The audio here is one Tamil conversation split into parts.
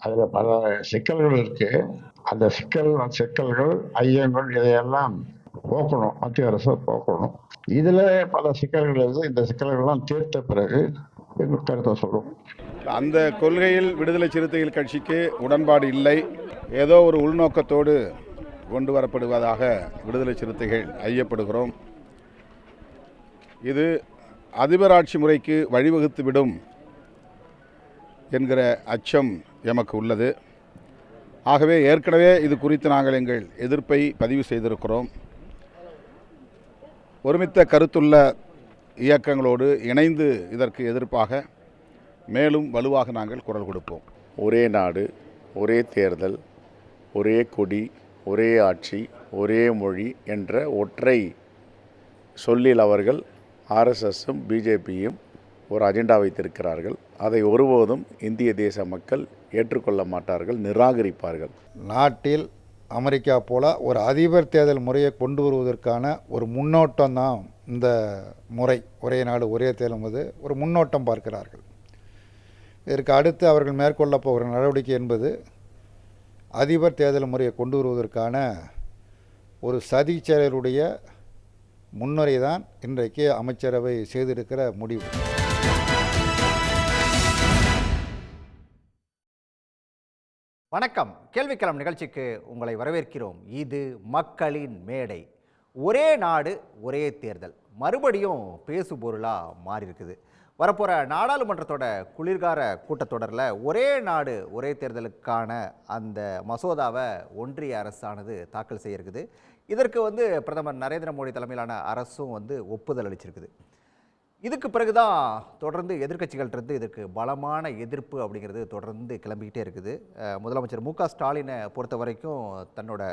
அதில் பல சிக்கல்கள் இருக்கு. அந்த சிக்கல்கள், ஐயங்கள் இதையெல்லாம் போக்கணும், மத்திய அரசு போக்கணும். இதில் பல சிக்கல்கள் இருக்குது. இந்த சிக்கல்கள்லாம் தீர்த்த பிறகு எங்கள் கருத்தை சொல்லுவோம். அந்த கொள்கையில் விடுதலை சிறுத்தைகள் கட்சிக்கு உடன்பாடு இல்லை. ஏதோ ஒரு உள்நோக்கத்தோடு கொண்டு வரப்படுவதாக விடுதலை சிறுத்தைகள் ஐயப்படுகிறோம். இது அதிபராட்சி முறைக்கு வழிவகுத்துவிடும் என்கிற அச்சம் எமக்கு உள்ளது. ஆகவே ஏற்கனவே இது குறித்து நாங்கள் எங்கள் எதிர்ப்பை பதிவு செய்திருக்கிறோம். ஒருமித்த கருத்துள்ள இயக்கங்களோடு இணைந்து இதற்கு எதிர்ப்பாக மேலும் வலுவாக நாங்கள் குரல் கொடுப்போம். ஒரே நாடு, ஒரே தேர்தல், ஒரே கொடி, ஒரே ஆட்சி, ஒரே மொழி என்ற ஒற்றை சொல்லில் அவர்கள் ஆர்எஸ்எஸும் பிஜேபியும் ஒரு அஜெண்டா வைத்திருக்கிறார்கள். அதை ஒருபோதும் இந்திய தேச மக்கள் ஏற்றுக்கொள்ள மாட்டார்கள், நிராகரிப்பார்கள். நாட்டில் அமெரிக்கா போல ஒரு அதிபர் தேர்தல் முறையை கொண்டு வருவதற்கான ஒரு முன்னோட்டம் தான் இந்த முறை. ஒரே நாடு ஒரே தேர்தல் என்பது ஒரு முன்னோட்டம் பார்க்கிறார்கள். இதற்கு அடுத்து அவர்கள் மேற்கொள்ள போகிற நடவடிக்கை என்பது அதிபர் தேர்தல் முறையை கொண்டு வருவதற்கான ஒரு சதி செயலுடைய முன்னுரை தான் இன்றைக்கு அமைச்சரவை செய்திருக்கிற முடிவு. வணக்கம். கேள்விக்களம் நிகழ்ச்சிக்கு உங்களை வரவேற்கிறோம். இது மக்களின் மேடை. ஒரே நாடு ஒரே தேர்தல் மறுபடியும் பேசு பொருளாக மாறி இருக்குது. வரப்போகிற நாடாளுமன்றத்தோட குளிர்கால கூட்டத்தொடரில் ஒரே நாடு ஒரே தேர்தலுக்கான அந்த மசோதாவை ஒன்றிய அரசானது தாக்கல் செய்யிருக்குது. இதற்கு பிரதமர் நரேந்திர மோடி தலைமையிலான அரசும் ஒப்புதல் அளிச்சிருக்குது. இதுக்கு பிறகு தான் தொடர்ந்து எதிர்க்கட்சிகள்கிட்ட இதற்கு பலமான எதிர்ப்பு அப்படிங்கிறது தொடர்ந்து கிளம்பிக்கிட்டே இருக்குது. முதலமைச்சர் மு க ஸ்டாலினை பொறுத்த வரைக்கும் தன்னோட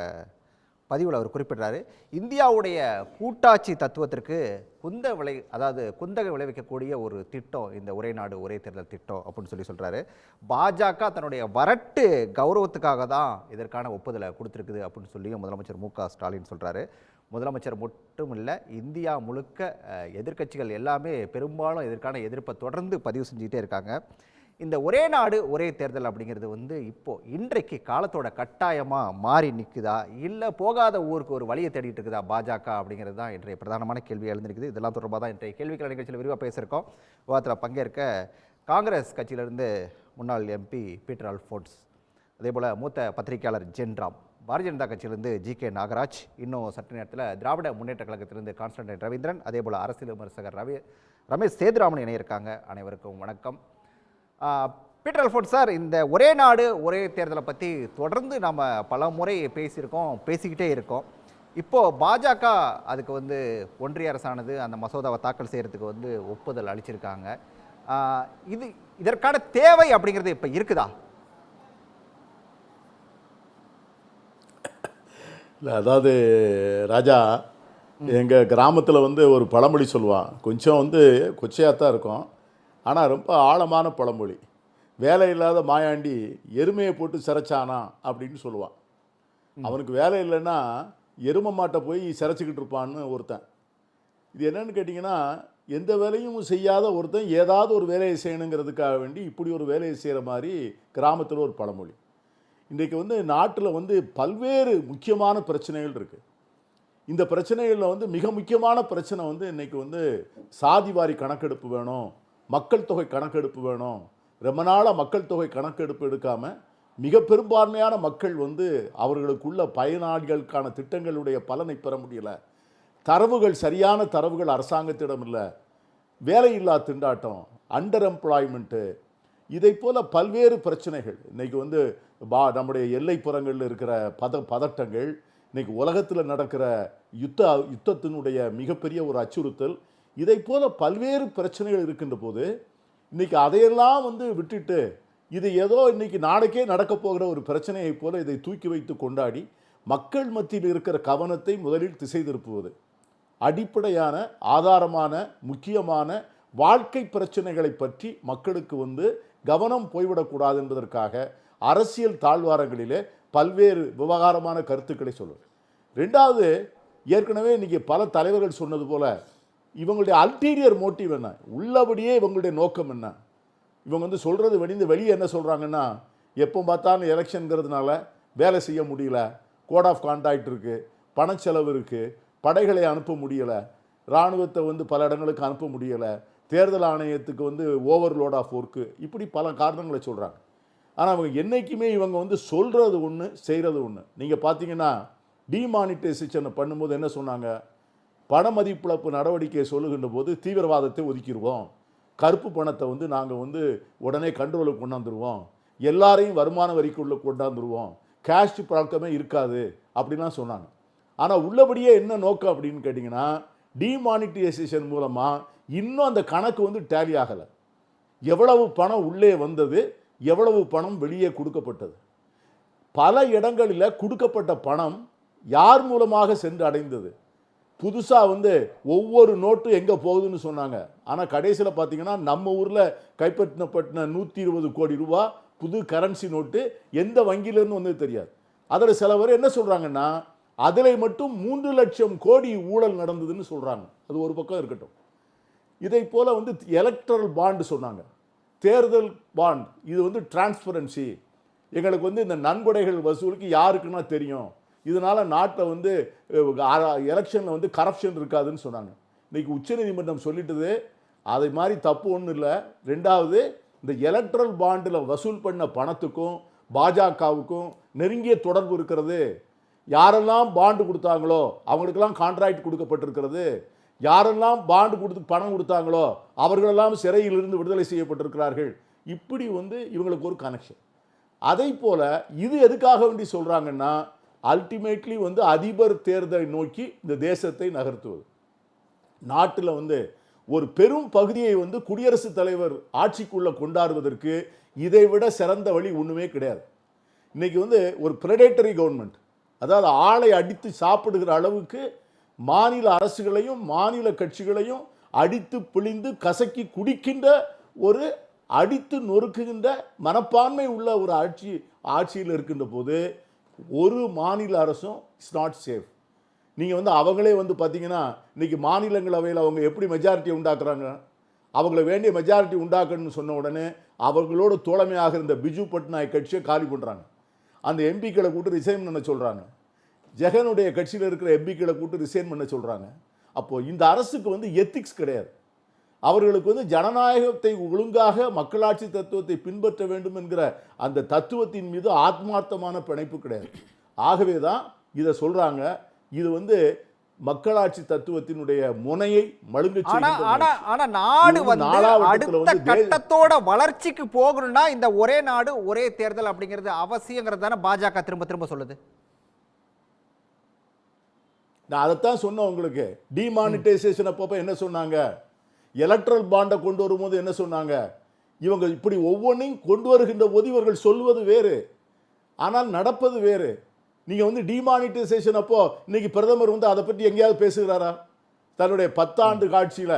பதிவில் அவர் குறிப்பிடுறாரு, இந்தியாவுடைய கூட்டாட்சி தத்துவத்திற்கு குந்தகம் விளைவிக்கக்கூடிய ஒரு திட்டம் இந்த ஒரே நாடு ஒரே தேர்தல் திட்டம் அப்படின்னு சொல்கிறாரு. பாஜக தன்னுடைய வரட்டு கௌரவத்துக்காக தான் இதற்கான ஒப்புதலை கொடுத்துருக்குது அப்படின்னு சொல்லியும் முதலமைச்சர் மு க ஸ்டாலின் சொல்கிறாரு. முதலமைச்சர் மட்டும் இல்லை, இந்தியா முழுக்க எதிர்க்கட்சிகள் எல்லாமே பெரும்பாலும் இதற்கான எதிர்ப்பை தொடர்ந்து பதிவு செஞ்சுக்கிட்டே இருக்காங்க. இந்த ஒரே நாடு ஒரே தேர்தல் அப்படிங்கிறது இன்றைக்கு காலத்தோட கட்டாயமாக மாறி நிற்குதா, இல்லை போகாத ஊருக்கு ஒரு வழியை தேடிட்டு இருக்குதா பாஜக அப்படிங்கிறது தான் இன்றைய பிரதானமான கேள்வி எழுந்திருக்குது. இதெல்லாம் தொடர்பாக தான் இன்றைய கேள்விக்கான நிகழ்ச்சியில் விரிவாக பேசியிருக்கோம். விவாதத்தில் பங்கேற்க காங்கிரஸ் கட்சியிலிருந்து முன்னாள் எம்பி பீட்டர் அல்ஃபோன்ஸ், அதே போல் மூத்த பத்திரிகையாளர் ஜென்ராம், பாரதிய ஜனதா கட்சியிலிருந்து ஜி.கே. நாகராஜ், இன்னும் சற்று நேரத்தில் திராவிட முன்னேற்ற கழகத்திலிருந்து கான்ஸ்டன்டைன் ரவீந்திரன், அதே போல் அரசியல் விமர்சகர் ரமேஷ் சேதுராமன் இணையிருக்காங்க. அனைவருக்கும் வணக்கம். பீட்டர் அல்ஃபோன்ஸ் சார், இந்த ஒரே நாடு ஒரே தேர்தலை பற்றி தொடர்ந்து நம்ம பல முறை பேசிக்கிட்டே இருக்கோம். இப்போது பாஜக அதுக்கு ஒன்றிய அரசானது அந்த மசோதாவை தாக்கல் செய்கிறதுக்கு ஒப்புதல் அளிச்சிருக்காங்க. இதற்கான தேவை அப்படிங்கிறது இப்போ இருக்குதா? இல்லை, அதாவது ராஜா, எங்கள் கிராமத்தில் ஒரு பழமொழி சொல்லுவான். கொஞ்சம் கொச்சையாக தான் இருக்கும், ஆனால் ரொம்ப ஆழமான பழமொழி. வேலை இல்லாத மாயாண்டி எருமையை போட்டு சிரைச்சானா அப்படின்னு சொல்லுவான். அவனுக்கு வேலை இல்லைன்னா எருமை மாட்டை போய் சிரைச்சிக்கிட்டு இருப்பான்னு ஒருத்தன். இது என்னன்னு கேட்டிங்கன்னா, எந்த வேலையும் செய்யாத ஒருத்தன் ஏதாவது ஒரு வேலையை செய்யணுங்கிறதுக்காக வேண்டி இப்படி ஒரு வேலையை செய்கிற மாதிரி கிராமத்தில் ஒரு பழமொழி. இன்றைக்கு நாட்டில் பல்வேறு முக்கியமான பிரச்சனைகள் இருக்குது. இந்த பிரச்சனைகளில் மிக முக்கியமான பிரச்சனை இன்றைக்கி சாதிவாரி கணக்கெடுப்பு வேணும், மக்கள் தொகை கணக்கெடுப்பு வேணும். ரொம்ப நாளாக மக்கள் தொகை கணக்கெடுப்பு எடுக்காமல் மிக பெரும்பான்மையான மக்கள் அவர்களுக்குள்ள பயனாளிகளுக்கான திட்டங்களுடைய பலனை பெற முடியலை. சரியான தரவுகள் அரசாங்கத்திடம் இல்லை. வேலையில்லா திண்டாட்டம், அண்டர் எம்ப்ளாய்மெண்ட்டு, இதை போல் பல்வேறு பிரச்சனைகள். இன்றைக்கி நம்முடைய எல்லைப்புறங்களில் இருக்கிற பதட்டங்கள், இன்றைக்கி உலகத்தில் நடக்கிற யுத்தத்தினுடைய மிகப்பெரிய ஒரு அச்சுறுத்தல், இதை போல் பல்வேறு பிரச்சனைகள் இருக்கின்ற போது இன்றைக்கி அதையெல்லாம் விட்டுட்டு இது ஏதோ இன்றைக்கி நாளைக்கே நடக்க போகிற ஒரு பிரச்சனையை போல் இதை தூக்கி வைத்து கொண்டாடி மக்கள் மத்தியில் இருக்கிற கவனத்தை முதலில் திசை திருப்புவது, அடிப்படையான ஆதாரமான முக்கியமான வாழ்க்கை பிரச்சனைகளை பற்றி மக்களுக்கு கவனம் போய்விடக்கூடாது என்பதற்காக அரசியல் தாழ்வாரங்களிலே பல்வேறு விவகாரமான கருத்துக்களை சொல்லுவது. ரெண்டாவது, ஏற்கனவே இன்றைக்கி பல தலைவர்கள் சொன்னது போல் இவங்களுடைய அல்டீரியர் மோட்டிவ் என்ன, உள்ளபடியே இவங்களுடைய நோக்கம் என்ன, இவங்க சொல்கிறது வெளியே என்ன சொல்கிறாங்கன்னா, எப்போ பார்த்தாலும் எலெக்ஷனுங்கிறதுனால வேலை செய்ய முடியல, கோட் ஆஃப் கான்டாக்ட் இருக்குது, பணச்செலவு இருக்குது, படைகளை அனுப்ப முடியலை, இராணுவத்தை வந்து பல இடங்களுக்கு அனுப்ப முடியலை, தேர்தல் ஆணையத்துக்கு வந்து ஓவர்லோட் ஆஃப் ஒர்க்கு, இப்படி பல காரணங்களை சொல்கிறாங்க. ஆனால் அவங்க என்றைக்குமே இவங்க வந்து சொல்கிறது ஒன்று, செய்கிறது ஒன்று. நீங்கள் பார்த்தீங்கன்னா டிமானிட்டைசேஷனை பண்ணும்போது என்ன சொன்னாங்க? பண மதிப்பிழப்பு நடவடிக்கையை சொல்லுகின்ற போது தீவிரவாதத்தை ஒதுக்கிடுவோம், கருப்பு பணத்தை வந்து நாங்கள் வந்து உடனே கண்ட்ரோலுக்கு கொண்டாந்துருவோம், எல்லாரையும் வருமான வரிக்குள்ளே கொண்டாந்துருவோம், கேஷ் பழக்கமே இருக்காது அப்படின்லாம் சொன்னாங்க. ஆனால் உள்ளபடியே என்ன நோக்கம் அப்படின்னு கேட்டிங்கன்னா, டிமானிட்டைசேஷன் மூலமாக இன்னும் அந்த கணக்கு வந்து டேலி ஆகலை. எவ்வளவு பணம் உள்ளே வந்தது, எவ்வளவு பணம் வெளியே கொடுக்கப்பட்டது, பல இடங்களில் கொடுக்கப்பட்ட பணம் யார் மூலமாக சென்று அடைந்தது, புதுசாக வந்து ஒவ்வொரு நோட்டு எங்கே போகுதுன்னு சொன்னாங்க. ஆனால் கடைசியில் பார்த்தீங்கன்னா நம்ம ஊரில் கைப்பற்றப்பட்ட 120 கோடி ரூபா புது கரன்சி நோட்டு எந்த வங்கியிலேருந்து வந்து தெரியாது. அதில் சில பேர் என்ன சொல்கிறாங்கன்னா, அதில் மட்டும் 3 லட்சம் கோடி ஊழல் நடந்ததுன்னு சொல்கிறாங்க. அது ஒரு பக்கம் இருக்கட்டும். இதை போல் வந்து எலக்ட்ரல் பாண்டு சொன்னாங்க, தேர்தல் பாண்ட். இது வந்து டிரான்ஸ்பரன்சி, எங்களுக்கு வந்து இந்த நன்கொடைகள் வசூலுக்கு யாருக்குன்னா தெரியும், இதனால் நாட்டில் வந்து எலெக்ஷனில் வந்து கரப்ஷன் இருக்காதுன்னு சொன்னாங்க. இன்றைக்கி உச்சநீதிமன்றம் சொல்லிட்டது அதை மாதிரி தப்பு ஒன்றும் இல்லை. ரெண்டாவது, இந்த எலக்ட்ரல் பாண்டில் வசூல் பண்ண பணத்துக்கும் பாஜகவுக்கும் நெருங்கிய தொடர்பு இருக்கிறது. யாரெல்லாம் பாண்டு கொடுத்தாங்களோ அவங்களுக்கெல்லாம் கான்ட்ராக்ட் கொடுக்கப்பட்டிருக்கிறது, யாரெல்லாம் பாண்டு கொடுத்து பணம் கொடுத்தாங்களோ அவர்களெல்லாம் சிறையிலிருந்து விடுதலை செய்யப்பட்டிருக்கிறார்கள். இப்படி வந்து இவங்களுக்கு ஒரு கனெக்ஷன். அதை போல் இது எதுக்காக வேண்டி சொல்கிறாங்கன்னா, அல்டிமேட்லி வந்து அதிபர் தேர்தலை நோக்கி இந்த தேசத்தை நகர்த்துவது. நாட்டில் வந்து ஒரு பெரும் பகுதியை வந்து குடியரசுத் தலைவர் ஆட்சிக்குள்ளே கொண்டாடுவதற்கு இதை விட சிறந்த வழி ஒன்றுமே கிடையாது. இன்றைக்கி வந்து ஒரு பிரெடேட்டரி கவர்மெண்ட், அதாவது ஆளை அடித்து சாப்பிடுகிற அளவுக்கு மாநில அரசுகளையும் மாநில கட்சிகளையும் அடித்து பிழிந்து கசக்கி குடிக்கின்ற ஒரு அடித்து நொறுக்குகின்ற மனப்பான்மை உள்ள ஒரு ஆட்சியில் இருக்கின்ற போது ஒரு மாநில அரசும் இட்ஸ் நாட் சேஃப். நீங்கள் வந்து அவங்களே வந்து பார்த்தீங்கன்னா இன்றைக்கி மாநிலங்களவையில் அவங்க எப்படி மெஜாரிட்டி உண்டாக்குறாங்க, அவங்கள வேண்டிய மெஜாரிட்டி உண்டாக்கணும்னு சொன்ன உடனே அவர்களோட தோழமையாக இருந்த பிஜு பட்நாயக் கட்சியை காலி பண்ணுறாங்க. அந்த எம்பிக்களை கூட்டு ரிசைன் பண்ண சொல்கிறாங்க. ஜெகனுடைய கட்சியில் இருக்கிற எம்பிக்களை கூட்டு ரிசைன் பண்ண சொல்கிறாங்க. அப்போது இந்த அரசுக்கு வந்து எத்திக்ஸ் கிடையாது. அவர்களுக்கு வந்து ஜனநாயகத்தை ஒழுங்காக மக்களாட்சி தத்துவத்தை பின்பற்ற வேண்டும் என்கிற அந்த தத்துவத்தின் மீது ஆத்மார்த்தமான பிணைப்பு கிடையாது. ஆகவே தான் இதை சொல்கிறாங்க. இது வந்து மக்களாட்சி தத்துவத்தினுடைய முனையை மழுங்க நாடு வந்து அடுத்த கட்டத்தோட வளர்ச்சிக்கு போகணும்னா இந்த ஒரே நாடு ஒரே தேர்தல் அப்படிங்கிறது அவசியங்கிறது தானே பாஜக திரும்ப திரும்ப சொல்லுது. நான் அதைத்தான் சொன்னேன் உங்களுக்கு. டிமானிட்டைசேஷன் அப்போ என்ன சொன்னாங்க, எலக்ட்ரல் பாண்டை கொண்டு வரும்போது என்ன சொன்னாங்க, இவங்க இப்படி ஒவ்வொன்றையும் கொண்டு வருகின்ற போது இவர்கள் சொல்வது வேறு, ஆனால் நடப்பது வேறு. நீங்கள் வந்து டிமானிட்டைசேஷன் அப்போ இன்னைக்கு பிரதமர் வந்து அதை பற்றி எங்கேயாவது பேசுகிறாரா? தன்னுடைய 10 ஆண்டு காட்சியில்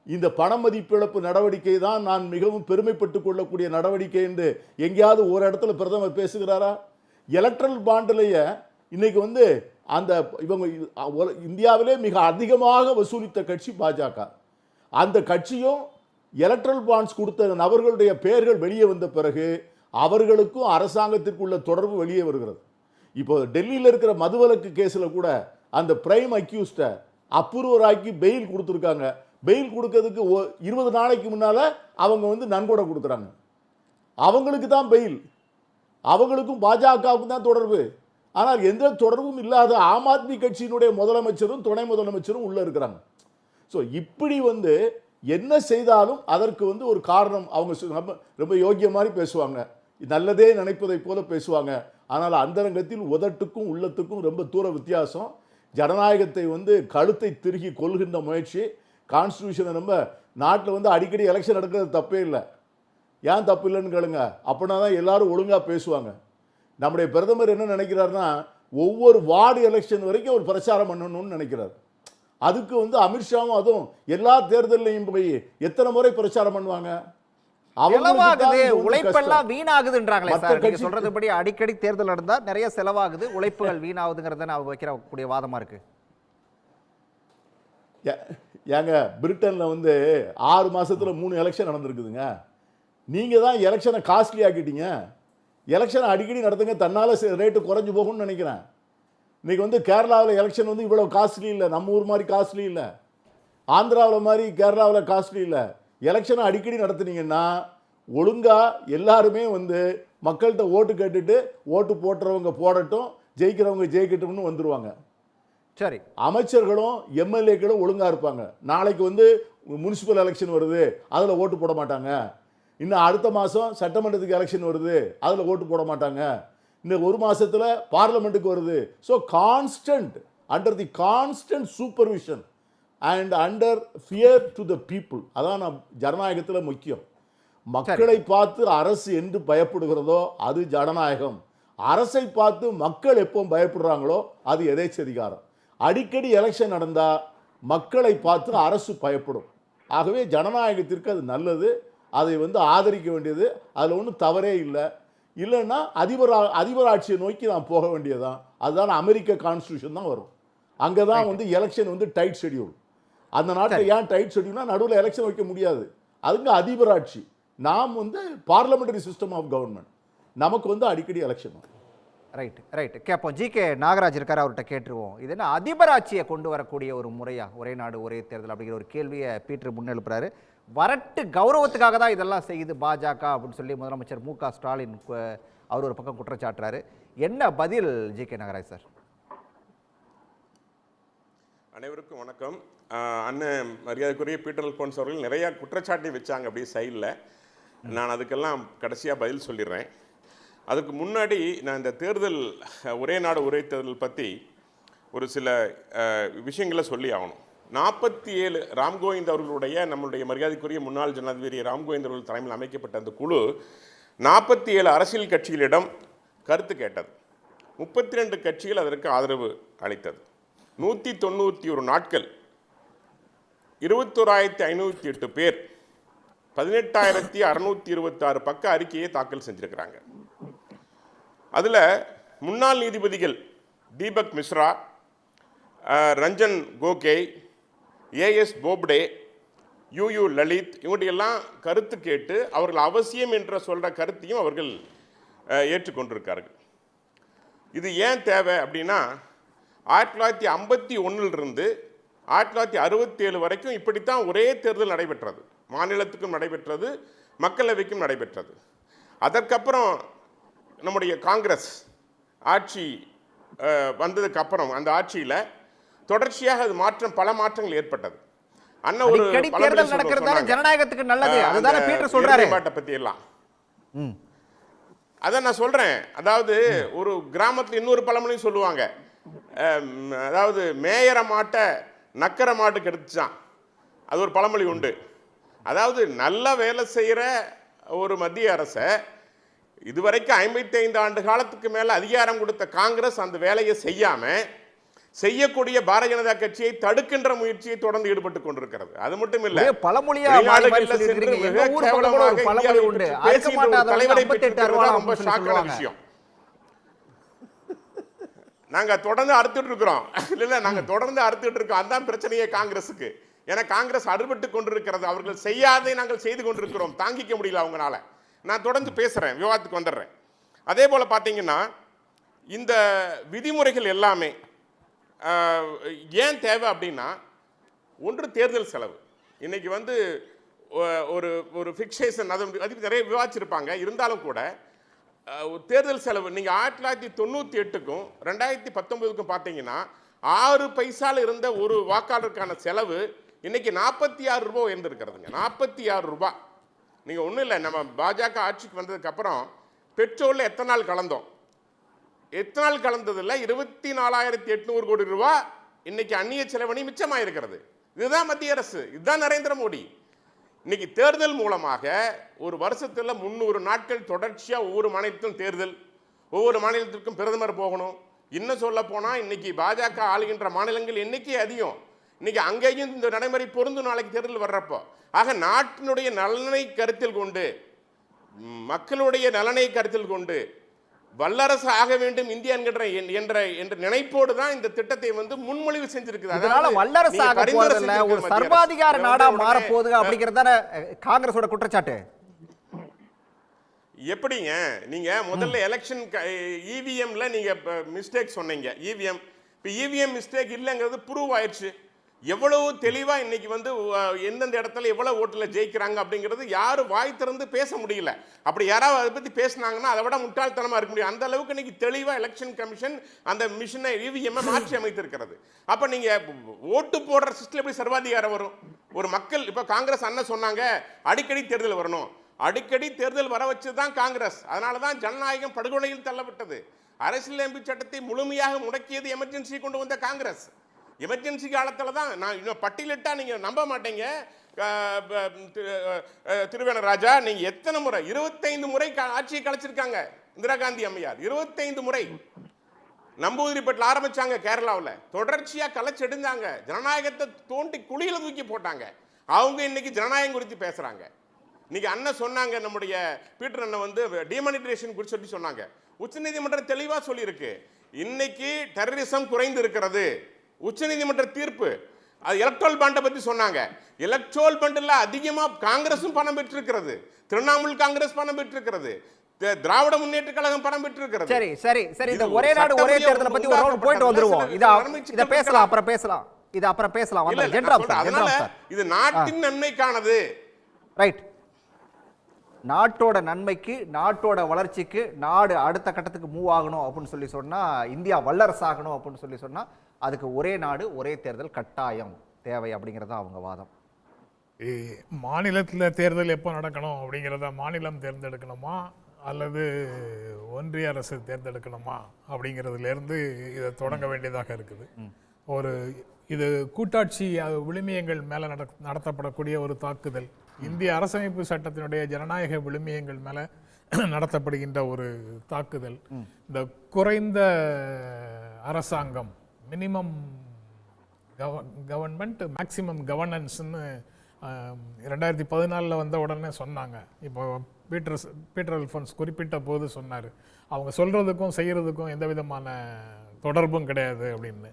இந்த பண மதிப்பிழப்பு நடவடிக்கை தான் நான் மிகவும் பெருமைப்பட்டு கொள்ளக்கூடிய நடவடிக்கை என்று எங்கேயாவது ஒரு இடத்துல பிரதமர் பேசுகிறாரா? எலக்ட்ரல் பாண்டிலேயே இன்னைக்கு வந்து அந்த இவங்க இந்தியாவிலே மிக அதிகமாக வசூலித்த கட்சி பாஜக. அந்த கட்சியும் எலக்ட்ரல் பாண்ட்ஸ் கொடுத்த நபர்களுடைய பெயர்கள் வெளியே வந்த பிறகு அவர்களுக்கும் அரசாங்கத்திற்குள்ள தொடர்பு வெளியே வருகிறது. இப்போ டெல்லியில் இருக்கிற மதுவிலக்கு கேஸில் கூட அந்த பிரைம் அக்யூஸ்டை அப்ரூவராக்கி பெயில் கொடுத்துருக்காங்க. பெயில் கொடுக்கறதுக்கு 20 நாளைக்கு முன்னால் அவங்க வந்து நன்கொடை கொடுக்குறாங்க. அவங்களுக்கு தான் பெயில், அவங்களுக்கும் பாஜகவுக்கும் தான் தொடர்பு. ஆனால் எந்த தொடர்பும் இல்லாத ஆம் ஆத்மி கட்சியினுடைய முதலமைச்சரும் துணை முதலமைச்சரும் உள்ளே இருக்கிறாங்க. ஸோ இப்படி வந்து என்ன செய்தாலும் அதற்கு வந்து ஒரு காரணம். அவங்க ரொம்ப யோகிய மாதிரி பேசுவாங்க, நல்லதே நினைப்பதை போல பேசுவாங்க. ஆனால் அந்தரங்கத்தில் உதட்டுக்கும் உள்ளத்துக்கும் ரொம்ப தூர வித்தியாசம். ஜனநாயகத்தை வந்து கழுத்தை திருகி கொள்கின்ற முயற்சி. கான்ஸ்டியூஷனை நம்ம நாட்டில் வந்து அடிக்கடி எலெக்ஷன் நடக்கிறது தப்பே இல்லை. ஏன் தப்பு இல்லைன்னு கேளுங்க, அப்படின்னா தான் எல்லாரும் ஒழுங்காக பேசுவாங்க. நம்முடைய பிரதமர் என்ன நினைக்கிறாருன்னா, ஒவ்வொரு வார்டு எலெக்ஷன் வரைக்கும் அவர் பிரச்சாரம் பண்ணணும்னு நினைக்கிறார். அதுக்கு வந்து அமித்ஷாவும் அதுவும் எல்லா தேர்தலையும் போய் எத்தனை முறை பிரச்சாரம் பண்ணுவாங்க? உழைப்பெல்லாம் வீணாகுதுன்றாங்களே சார். நீங்க சொல்றதுபடி அடிக்கடி தேர்தல் நடந்தா நிறைய செலவாகுது, உழைப்புகள் வீணாகுதுங்கிறத அவங்க வைக்கக்கூடிய வாதமா இருக்கு. ஏங்க பிரிட்டன்ல வந்து 6 மாசத்துல 3 எலெக்ஷன் நடந்திருக்குதுங்க. நீங்க தான் எலெக்ஷனை காஸ்ட்லி ஆக்கிட்டீங்க. எலெக்ஷன் அடிக்கடி நடத்துங்க, தன்னால் ரேட்டு குறைஞ்சு போகும்னு நினைக்கிறேன். இன்றைக்கி வந்து கேரளாவில் எலெக்ஷன் வந்து இவ்வளோ காஸ்ட்லி இல்லை, நம்ம ஊர் மாதிரி காஸ்ட்லி இல்லை, ஆந்திராவில் மாதிரி கேரளாவில் காஸ்ட்லி இல்லை. எலெக்ஷனை அடிக்கடி நடத்துனீங்கன்னா ஒழுங்காக எல்லாருமே வந்து மக்கள்கிட்ட ஓட்டு கேட்டுட்டு ஓட்டு போட்டுறவங்க போடட்டும், ஜெயிக்கிறவங்க ஜெயிக்கட்டும்னு வந்துடுவாங்க. சரி, அமைச்சர்களும் எம்எல்ஏக்களும் ஒழுங்காக இருப்பாங்க. நாளைக்கு வந்து முனிசிபல் எலெக்ஷன் வருது, அதில் ஓட்டு போட மாட்டாங்க. இன்னும் அடுத்த மாதம் சட்டமன்றத்துக்கு எலெக்ஷன் வருது, அதில் ஓட்டு போட மாட்டாங்க. இந்த ஒரு மாதத்தில் பார்லமெண்ட்டுக்கு வருது. So constant under the constant supervision and under fear to the people. அதான் நான் ஜனநாயகத்தில் முக்கியம். மக்களை பார்த்து அரசு என்று பயப்படுகிறதோ அது ஜனநாயகம். அரசை பார்த்து மக்கள் எப்போ பயப்படுறாங்களோ அது எதேச்சதிகாரம். அடிக்கடி எலெக்ஷன் நடந்தால் மக்களை பார்த்து அரசு பயப்படும். ஆகவே ஜனநாயகத்திற்கு அது நல்லது, அதை வந்து ஆதரிக்க வேண்டியது, அதில் ஒன்றும் தவறே இல்லை. இல்லைன்னா அதிபராட்சியை நோக்கி நான் போக வேண்டியதான். அதுதான் அமெரிக்க கான்ஸ்டியூஷன் தான் வரும். அங்கே தான் வந்து எலெக்ஷன் வந்து டைட் ஷெடியூல். அந்த நாட்டில் ஏன் டைட் ஷெடியூல்னா நடுவில் எலெக்ஷன் வைக்க முடியாது, அதுங்க அதிபராட்சி. நாம் வந்து பார்லமெண்டரி சிஸ்டம் ஆஃப் கவர்மெண்ட், நமக்கு வந்து அடிக்கடி எலெக்ஷன். ரைட் கேட்போம். ஜி.கே. நாகராஜ் இருக்கார், அவர்கிட்ட கேட்டுருவோம். இது என்ன அதிபராட்சியை கொண்டு வரக்கூடிய ஒரு முறையா, ஒரே நாடு ஒரே தேர்தல் அப்படிங்கிற ஒரு கேள்வியை பீட்டர் முன்னெழுப்புறாரு. வரட்டு கௌரவத்துக்காக தான் இதெல்லாம் செய்யுது பாஜக அப்படின்னு சொல்லி முதலமைச்சர் மு.க. ஸ்டாலின் அவர் ஒரு பக்கம் குற்றச்சாட்டுறாரு. என்ன பதில் ஜி.கே. நாகராஜ் சார்? அனைவருக்கும் வணக்கம். அண்ணன் மரியாதைக்குரிய பீட்டர் அல்போன்ஸ் அவர்கள் நிறையா குற்றச்சாட்டை வச்சாங்க அப்படியே சைடில். நான் அதுக்கெல்லாம் கடைசியாக பதில் சொல்லிடுறேன். அதுக்கு முன்னாடி நான் இந்த தேர்தல் ஒரே நாடு ஒரே தேர்தல் பற்றி ஒரு சில விஷயங்களை சொல்லி ஆகணும். 47 ராம்கோவிந்த் அவர்களுடைய, நம்மளுடைய மரியாதைக்குரிய முன்னாள் ஜனாதிபதி ராம்கோவிந்த் அவர்கள் தலைமையில் அமைக்கப்பட்ட அந்த குழு 47 அரசியல் கட்சிகளிடம் கருத்து கேட்டது. 32 கட்சிகள் அதற்கு ஆதரவு அளித்தது. 191 நாட்கள், 21,508 பேர், 18,626 பக்க அறிக்கையை தாக்கல் செஞ்சிருக்கிறாங்க. அதில் முன்னாள் நீதிபதிகள் தீபக் மிஸ்ரா, ரஞ்சன் கோகோய், ஏஎஸ் போப்டே, யூ லலித், இவங்களுடையெல்லாம் கருத்து கேட்டு அவர்கள் அவசியம் என்ற சொல்கிற கருத்தையும் அவர்கள் ஏற்றுக்கொண்டிருக்கார்கள். இது ஏன் தேவை அப்படின்னா 1951 1967 வரைக்கும் இப்படித்தான் ஒரே தேர்தல் நடைபெற்றது. மாநிலத்துக்கும் நடைபெற்றது, மக்களவைக்கும் நடைபெற்றது. அதற்கப்புறம் நம்முடைய காங்கிரஸ் ஆட்சி வந்ததுக்கு அப்புறம் அந்த ஆட்சியில் தொடர்ச்சியாக அது பல மாற்றங்கள் ஏற்பட்டது. அண்ணன் ஒரு தேர்தல் நடக்கிறது ஜனநாயகத்துக்கு நல்லது, அதுதானே பீட்டர் சொல்றாரு. பாட்டை பத்தி எல்லாம் அதான் நான் சொல்றேன். அதாவது ஒரு கிராமத்தில் இன்னொரு பழமொழியும் சொல்லுவாங்க, அதாவது மேயற மாட்டை நக்கர மாட்டுக்கு எடுத்துச்சான். அது ஒரு பழமொழி உண்டு. அதாவது நல்ல வேலை செய்கிற ஒரு மத்திய அரசை இதுவரைக்கும் 55 ஆண்டு காலத்துக்கு மேலே அதிகாரம் கொடுத்த காங்கிரஸ் அந்த வேலையை செய்யாமல் செய்யக்கூடிய பாரதிய ஜனதா கட்சியை தடுக்கின்ற முயற்சியை தொடர்ந்து ஈடுபட்டு கொண்டிருக்கிறது. அது மட்டும் இல்லை, விஷயம் நாங்க தொடர்ந்து அறுத்துட்டு இருக்கிறோம். இல்ல நாங்க தொடர்ந்து அறுத்துட்டு இருக்கோம். அதுதான் பிரச்சனையே காங்கிரஸுக்கு. ஏன்னா காங்கிரஸ் அறுபட்டு கொண்டிருக்கிறது. அவர்கள் செய்யாததை நாங்கள் செய்து கொண்டிருக்கிறோம். தாங்கிக்க முடியல அவங்களால. நான் தொடர்ந்து பேசுறேன், விவாதத்துக்கு வந்துடுறேன். அதே போல பாத்தீங்கன்னா இந்த விதிமுறைகள் எல்லாமே ஏன் தேவை அப்படின்னா, ஒன்று தேர்தல் செலவு. இன்னைக்கு வந்து ஒரு ஃபிக்சேஷன் அதுக்கு நிறைய விவாதிச்சிருப்பாங்க. இருந்தாலும் கூட தேர்தல் செலவு நீங்கள் 1998க்கும் 2019க்கும் பார்த்தீங்கன்னா 6 பைசால இருந்த ஒரு வாக்காளருக்கான செலவு இன்னைக்கு 46 ரூபா உயர்ந்திருக்கிறதுங்க. 46 ரூபா. நீங்கள் ஒன்றும் இல்லை, நம்ம பாஜக ஆட்சிக்கு வந்ததுக்கப்புறம் பெட்ரோலில் எத்தனை நாள் கலந்தோம்? எத்தனை நாள் கலந்ததில்ல 24,800 கோடி ரூபா இன்னைக்கு அந்நிய செலவணி மிச்சமாக இருக்கிறது. இதுதான் மத்திய அரசு, இதுதான் நரேந்திர மோடி. இன்னைக்கு தேர்தல் மூலமாக ஒரு வருஷத்தில் 300 நாட்கள் தொடர்ச்சியாக ஒவ்வொரு மாநிலத்திலும் தேர்தல், ஒவ்வொரு மாநிலத்திற்கும் பிரதமர் போகணும். இன்னும் சொல்ல போனால் இன்னைக்கு பாஜக ஆளுகின்ற மாநிலங்கள் எண்ணிக்கை அதிகம். இன்னைக்கு அங்கேயும் இந்த நடைமுறை பொருந்தும் நாளைக்கு தேர்தல் வர்றப்போ. ஆக நாட்டினுடைய நலனை கருத்தில் கொண்டு, மக்களுடைய நலனை கருத்தில் கொண்டு வல்லரசு ஆக வேண்டும் இந்தியா என்ற நினைப்போடு தான் இந்த திட்டத்தை வந்து முன்மொழிவு செஞ்சிருக்கு. அதனால வல்லரசு ஆக போறதில்ல, ஒரு சர்வாதிகார நாடா மாற போகுது அப்படிங்கறத காங்கிரஸோட குற்றச்சாட்டு. எப்படிங்க நீங்க முதல்ல எலெக்ஷன் இவிஎம்ல நீங்க மிஸ்டேக் சொன்னீங்க. இவிஎம் இப்போ இவிஎம் மிஸ்டேக் இல்லைங்கிறது ப்ரூவ் ஆயிடுச்சு. எவ்வளவு தெளிவா இன்னைக்கு வந்து எந்தெந்த இடத்துல எவ்வளவு ஓட்டுல ஜெயிக்கிறாங்க அப்படிங்கிறது யாரும் வாய் திறந்து பேச முடியல. அப்படி யாராவது அதை பத்தி பேசினாங்கன்னா அதை விட முட்டாள்தனமா இருக்க முடியும். அந்த அளவுக்கு இன்னைக்கு தெளிவா எலெக்ஷன் கமிஷன் அந்த மிஷினை இவிஎம் மாற்றி அமைத்திருக்கிறது. அப்ப நீங்க ஓட்டு போடுற சிஸ்டம் எப்படி சர்வாதிகாரம் வரும்? ஒரு மக்கள் இப்ப காங்கிரஸ் அண்ணன் சொன்னாங்க அடிக்கடி தேர்தல் வரணும். அடிக்கடி தேர்தல் வர வச்சுதான் காங்கிரஸ். அதனாலதான் ஜனநாயகம் படுகொலையில் தள்ளப்பட்டது. அரசியலமைப்பு சட்டத்தை முழுமையாக முடக்கியது எமர்ஜென்சி கொண்டு வந்த காங்கிரஸ். எமர்ஜென்சி காலத்தில் தான் நான் இன்னும் பட்டியலிட்டா நீங்கள் நம்ப மாட்டீங்க. திருவேணர் ராஜா, நீங்கள் எத்தனை முறை 25 முறை ஆட்சியை கலைச்சிருக்காங்க இந்திரா காந்தி அம்மையார். 25 முறை நம்பூதிரிப்பட்டில் ஆரம்பிச்சாங்க, கேரளாவில் தொடர்ச்சியாக கலைச்செடுந்தாங்க. ஜனநாயகத்தை தோண்டி குழியில் தூக்கி போட்டாங்க. அவங்க இன்னைக்கு ஜனநாயகம் குறித்து பேசுறாங்க. இன்னைக்கு அண்ணன் சொன்னாங்க, நம்முடைய பீட்டர் அண்ணன் வந்து டிமானிட்டரைசேஷன் குறித்து சொல்லி சொன்னாங்க. உச்சநீதிமன்றம் தெளிவாக சொல்லியிருக்கு, இன்னைக்கு டெரரிசம் குறைந்து இருக்கிறது. உச்சநீதிமன்ற தீர்ப்பு. அது எலக்ட்ரல் பாண்டை பத்தி சொன்னாங்க. எலக்ட்ரல் பாண்டில் அதிகமாக காங்கிரஸும் பணம் பெற்றிருக்கிறது, திரிணாமுல் காங்கிரஸ் பணம் பெற்றிருக்கிறது, திராவிட முன்னேற்ற கழகம் பணம் பெற்றிருக்கிறது. சரி சரி சரி, இந்த ஒரே நாடு ஒரே தேர்தலை பத்தி ஒரு ரவுண்ட் போயிட்டு வந்துருவோம். இத பேசலாம், அப்புறம் பேசலாம். இது அப்புறம் பேசலாம். அதனால இது நாட்டின் நன்மைக்கானது. ரைட். நாட்டோட நன்மைக்கு, நாட்டோட வளர்ச்சிக்கு, நாடு அடுத்த கட்டத்துக்கு மூவ் ஆகணும் அப்படின்னு சொல்லி சொன்னா, இந்தியா வல்லரசாகணும் அப்படின்னு சொல்லி சொன்னா, அதுக்கு ஒரே நாடு ஒரே தேர்தல் கட்டாயம் தேவை அப்படிங்கிறது அவங்க வாதம். மாநிலத்தில் தேர்தல் எப்போ நடக்கணும் அப்படிங்கிறத மாநிலம் தேர்ந்தெடுக்கணுமா அல்லது ஒன்றிய அரசு தேர்ந்தெடுக்கணுமா அப்படிங்கிறதுலேருந்து இதை தொடங்க வேண்டியதாக இருக்குது. இது கூட்டாட்சி விழுமியங்கள் மேலே நடத்தப்படக்கூடிய ஒரு தாக்குதல். இந்திய அரசமைப்பு சட்டத்தினுடைய ஜனநாயக விழுமியங்கள் மேலே நடத்தப்படுகின்ற ஒரு தாக்குதல். இந்த குறைந்த அரசாங்கம், மினிமம் கவர்மெண்ட் மேக்சிமம் கவர்னன்ஸ்னு 2014 வந்த உடனே சொன்னாங்க. இப்போ பீட்டர் அல்ஃபோன்ஸ் குறிப்பிட்ட போது சொன்னார், அவங்க சொல்கிறதுக்கும் செய்கிறதுக்கும் எந்த விதமான தொடர்பும் கிடையாது அப்படின்னு.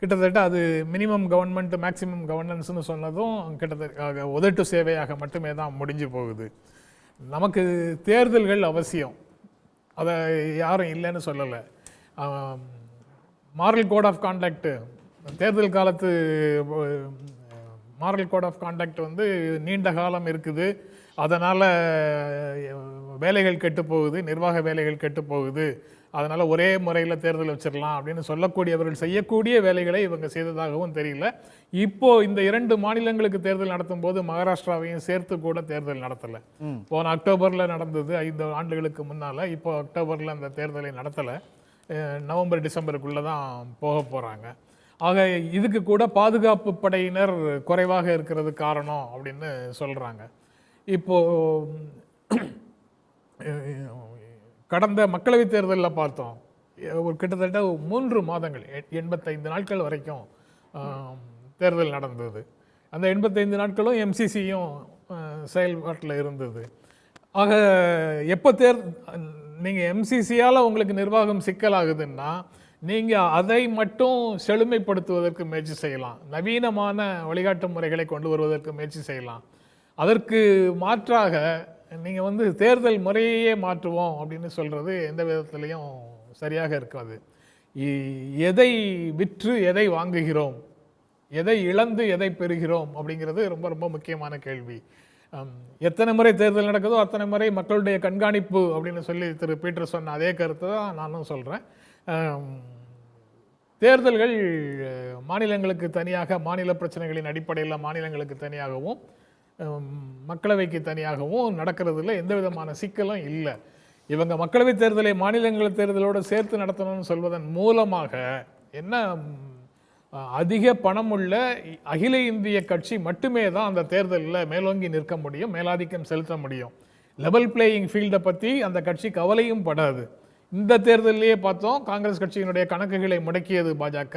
கிட்டத்தட்ட அது மினிமம் கவர்மெண்ட் மேக்சிமம் கவர்னன்ஸ்னு சொன்னதும் கிட்டத்தட்ட உதட்டு சேவையாக மட்டுமே தான் முடிஞ்சு போகுது. நமக்கு தேர்தல்கள் அவசியம், அதை யாரும் இல்லைன்னு சொல்லலை. மாரல் கோட் ஆஃப் கான்டக்ட், தேர்தல் காலத்து மாரல் கோட் ஆஃப் கான்டக்ட் வந்து நீண்ட காலம் இருக்குது. அதனால் வேலைகள் கெட்டு போகுது, நிர்வாக வேலைகள் கெட்டு போகுது, அதனால் ஒரே முறையில் தேர்தல் வச்சிடலாம் அப்படின்னு சொல்லக்கூடியவர்கள் செய்யக்கூடிய வேலைகளை இவங்க செய்ததாகவும் தெரியல. இப்போது இந்த 2 மாநிலங்களுக்கு தேர்தல் நடத்தும் போது மகாராஷ்டிராவையும் சேர்த்து கூட தேர்தல் நடத்தலை. போன அக்டோபரில் நடந்தது 5 ஆண்டுகளுக்கு முன்னால். இப்போ அக்டோபரில் அந்த தேர்தலை நடத்தலை, நவம்பர் டிசம்பருக்குள்ளே தான் போக போகிறாங்க. ஆக இதுக்கு கூட பாதுகாப்பு படையினர் குறைவாக இருக்கிறது காரணம் அப்படின்னு சொல்கிறாங்க. இப்போது கடந்த மக்களவைத் தேர்தலில் பார்த்தோம், ஒரு கிட்டத்தட்ட 3 மாதங்கள் 85 நாட்கள் வரைக்கும் தேர்தல் நடந்தது. அந்த 85 நாட்களும் எம்சிசியும் செயல்பாட்டில் இருந்தது. ஆக எப்போ நீங்கள் எம்சிசியால் உங்களுக்கு நிர்வாகம் சிக்கலாகுதுன்னா நீங்கள் அதை மட்டும் செழுமைப்படுத்துவதற்கு முயற்சி செய்யலாம், நவீனமான வழிகாட்டு முறைகளை கொண்டு வருவதற்கு முயற்சி செய்யலாம். அதற்கு மாற்றாக நீங்கள் வந்து தேர்தல் முறையே மாற்றுவோம் அப்படின்னு சொல்கிறது எந்த விதத்துலேயும் சரியாக இருக்காது. எதை விற்று எதை வாங்குகிறோம், எதை இழந்து எதை பெறுகிறோம் அப்படிங்கிறது ரொம்ப ரொம்ப முக்கியமான கேள்வி. எத்தனை முறை தேர்தல் நடக்குதோ அத்தனை முறை மக்களுடைய கண்காணிப்பு அப்படின்னு சொல்லி திரு பீட்டர் சொன்ன அதே கருத்தை தான் நானும் சொல்கிறேன். தேர்தல்கள் மாநிலங்களுக்கு தனியாக, மாநில பிரச்சனைகளின் அடிப்படையில் மாநிலங்களுக்கு தனியாகவும் மக்களவைக்கு தனியாகவும் நடக்கிறதுல எந்த விதமான சிக்கலும் இல்லை. இவங்க மக்களவைத் தேர்தலை மாநிலங்கள் தேர்தலோடு சேர்த்து நடத்தணும்னு சொல்வதன் மூலமாக என்ன, அதிக பணம் உள்ள அகில இந்திய கட்சி மட்டுமே தான் அந்த தேர்தலில் மேலோங்கி நிற்க முடியும், மேலாதிக்கம் செலுத்த முடியும். லெவல் பிளேயிங் ஃபீல்டை பற்றி அந்த கட்சி கவலையும் படாது. இந்த தேர்தலையே பார்த்தோம், காங்கிரஸ் கட்சியினுடைய கணக்குகளை முடக்கியது பாஜக.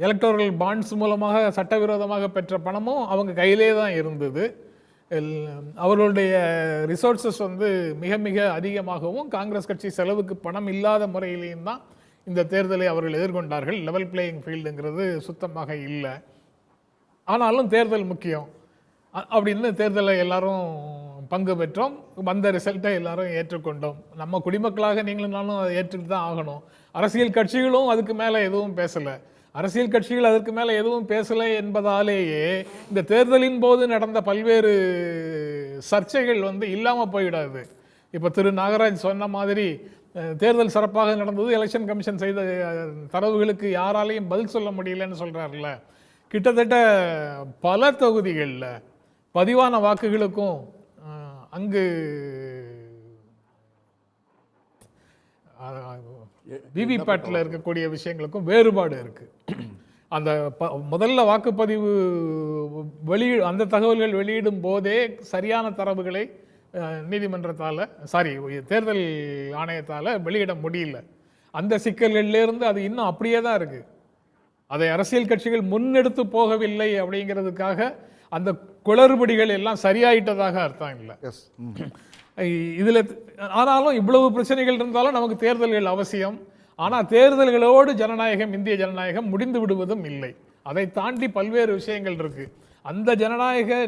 எலக்டோரல் பாண்ட்ஸ் மூலமாக சட்டவிரோதமாக பெற்ற பணமும் அவங்க கையிலே தான் இருந்தது. அவர்களுடைய ரிசோர்ஸஸ் வந்து மிக மிக அதிகமாகவும் காங்கிரஸ் கட்சி செலவுக்கு பணம் இல்லாத முறையிலையும் தான் இந்த தேர்தலை அவர்கள் எதிர்கொண்டார்கள். லெவல் பிளேயிங் ஃபீல்டுங்கிறது சுத்தமாக இல்லை. ஆனாலும் தேர்தல் முக்கியம் அப்படின்னு தேர்தலை எல்லாரும் பங்கு பெற்றோம். வந்த ரிசல்ட்டை எல்லாரும் ஏற்றுக்கொண்டோம். நம்ம குடிமக்களாக நீங்களும் நானும் அதை ஏற்றுக்கிட்டு தான் ஆகணும். அரசியல் கட்சிகளும் அதுக்கு மேலே எதுவும் பேசலை. அரசியல் கட்சிகள் அதற்கு மேலே எதுவும் பேசலை என்பதாலேயே இந்த தேர்தலின் போது நடந்த பல்வேறு சர்ச்சைகள் இல்லாமல் போயிடாது. இப்போ திரு நாகராஜ் சொன்ன மாதிரி தேர்தல் சிறப்பாக நடந்தது, எலெக்ஷன் கமிஷன் செய்த தரவுகளுக்கு யாராலையும் பதில் சொல்ல முடியலன்னு சொல்கிறார்ல. கிட்டத்தட்ட பல தொகுதிகளில் பதிவான வாக்குகளுக்கும் அங்கு விவிபேட்டில் இருக்கக்கூடிய விஷயங்களுக்கும் வேறுபாடு இருக்குது. அந்த முதல்ல வாக்குப்பதிவு அந்த தகவல்கள் வெளியிடும் போதே சரியான தரவுகளை நீதிமன்றத்தால் தேர்தல் ஆணையத்தால் வெளியிட முடியல. அந்த சிக்கல்களிலிருந்து அது இன்னும் அப்படியே தான் இருக்குது. அதை அரசியல் கட்சிகள் முன்னெடுத்து போகவில்லை அப்படிங்கிறதுக்காக அந்த குளறுபடிகள் எல்லாம் சரியாயிட்டதாக அர்த்தம் இல்லை. இதில் ஆனாலும் இவ்வளவு பிரச்சனைகள் இருந்தாலும் நமக்கு தேர்தல்கள் அவசியம். ஆனால் தேர்தல்களோடு ஜனநாயகம், இந்திய ஜனநாயகம் முடிந்து விடுவதும் இல்லை. அதை தாண்டி பல்வேறு விஷயங்கள் இருக்கு. அந்த ஜனநாயக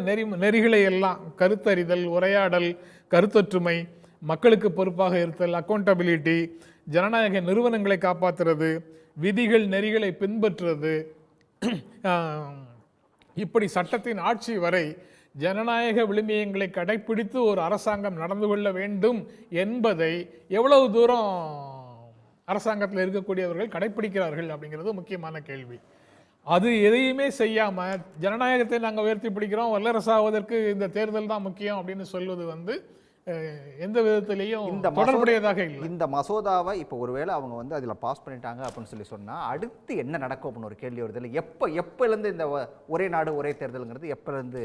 நெறிகளை எல்லாம் கருத்தறிதல், உரையாடல், கருத்தொற்றுமை, மக்களுக்கு பொறுப்பாக இருத்தல், அக்கௌண்டபிலிட்டி, ஜனநாயக நிறுவனங்களை காப்பாற்றுறது, விதிகள் நெறிகளை பின்பற்றுறது, இப்படி சட்டத்தின் ஆட்சி வரை ஜனநாயக விழுமியங்களை கடைப்பிடித்து ஒரு அரசாங்கம் நடந்து கொள்ள வேண்டும் என்பதை எவ்வளவு தூரம் அரசாங்கத்தில் இருக்கக்கூடியவர்கள் கடைப்பிடிக்கிறார்கள் அப்படிங்கிறது முக்கியமான கேள்வி. அது எதையுமே செய்யாமல் ஜனநாயகத்தை நாங்கள் உயர்த்தி பிடிக்கிறோம், வல்லரசாவதற்கு இந்த தேர்தல் தான் முக்கியம் அப்படின்னு சொல்வது எந்த விதத்திலையும் தொடர்புடையதாக இல்லை. இந்த மசோதாவை இப்போ ஒருவேளை அவங்க அதில் பாஸ் பண்ணிட்டாங்க அப்படின்னு சொன்னால் அடுத்து என்ன நடக்கும் அப்படின்னு ஒரு கேள்வி வருது இல்லை? எப்போலேருந்து இந்த ஒரே நாடு ஒரே தேர்தலுங்கிறது எப்போலேருந்து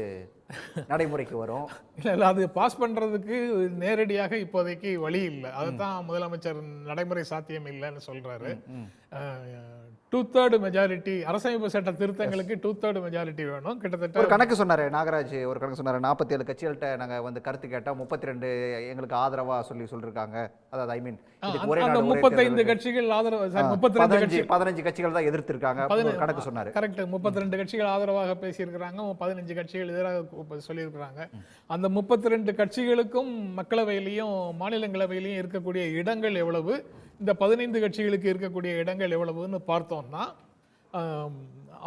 நடைமுறைக்கு வரும்? இல்லை, அது பாஸ் பண்ணுறதுக்கு நேரடியாக இப்போதைக்கு வழி இல்லை. அதுதான் முதலமைச்சர் நடைமுறை சாத்தியம் இல்லைன்னு சொல்கிறாரு. 2/3 மெஜாரிட்டி அரசமைப்பு சட்ட திருத்தங்களுக்கு 2/3 மெஜாரிட்டி வேணும். கிட்டத்தட்ட ஒரு கணக்கு சொன்னார் நாகராஜ், 47 கட்சிகள்கிட்ட நாங்கள் கருத்து கேட்டால் 32 எங்களுக்கு ஆதரவா சொல்லியிருக்காங்க. அதாவது ஐ மீன் 35 கட்சிகள் ஆதரவு, 15 கட்சிகள் தான் எதிர்த்திருக்காங்க கணக்கு சொன்னார். கரெக்ட், 32 கட்சிகள் ஆதரவாக பேசியிருக்கிறாங்க, 15 கட்சிகள் எதிராக சொல்லியிருக்கிறாங்க. அந்த 32 கட்சிகளுக்கும் மக்களவையிலையும் மாநிலங்களவையிலையும் இருக்கக்கூடிய இடங்கள் எவ்வளவு, இந்த 15 கட்சிகளுக்கு இருக்கக்கூடிய இடங்கள் எவ்வளவுன்னு பார்த்தோம்னா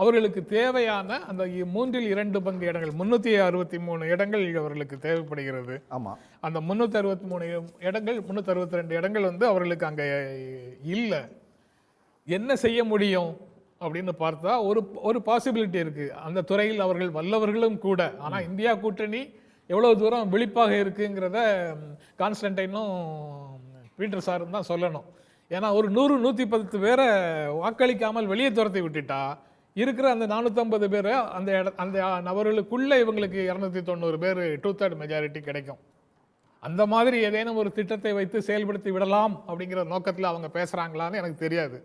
அவர்களுக்கு தேவையான அந்த 3/2 பங்கு இடங்கள் 363 இடங்கள் அவர்களுக்கு தேவைப்படுகிறது. ஆமாம், அந்த 363 இடங்கள் 362 இடங்கள் அவர்களுக்கு அங்கே இல்லை. என்ன செய்ய முடியும் அப்படின்னு பார்த்தா ஒரு பாசிபிலிட்டி இருக்குது. அந்த துறையில் அவர்கள் வல்லவர்களும் கூட. ஆனால் இந்தியா கூட்டணி எவ்வளோ தூரம் விழிப்பாக இருக்குங்கிறத கான்ஸ்டன்டைனும் பீட்டர் சாரும் தான் சொல்லணும். ஏன்னா ஒரு 100-110 பேரை வாக்களிக்காமல் வெளியே துரத்தி விட்டுட்டா இருக்கிற அந்த 450 பேரை அந்த நபர்களுக்குள்ள இவங்களுக்கு 290 பேர் 2/3 மெஜாரிட்டி கிடைக்கும். அந்த மாதிரி ஏதேனும் ஒரு திட்டத்தை வைத்து செயல்படுத்தி விடலாம் அப்படிங்கிற நோக்கத்தில் அவங்க பேசுகிறாங்களான்னு எனக்கு தெரியாது.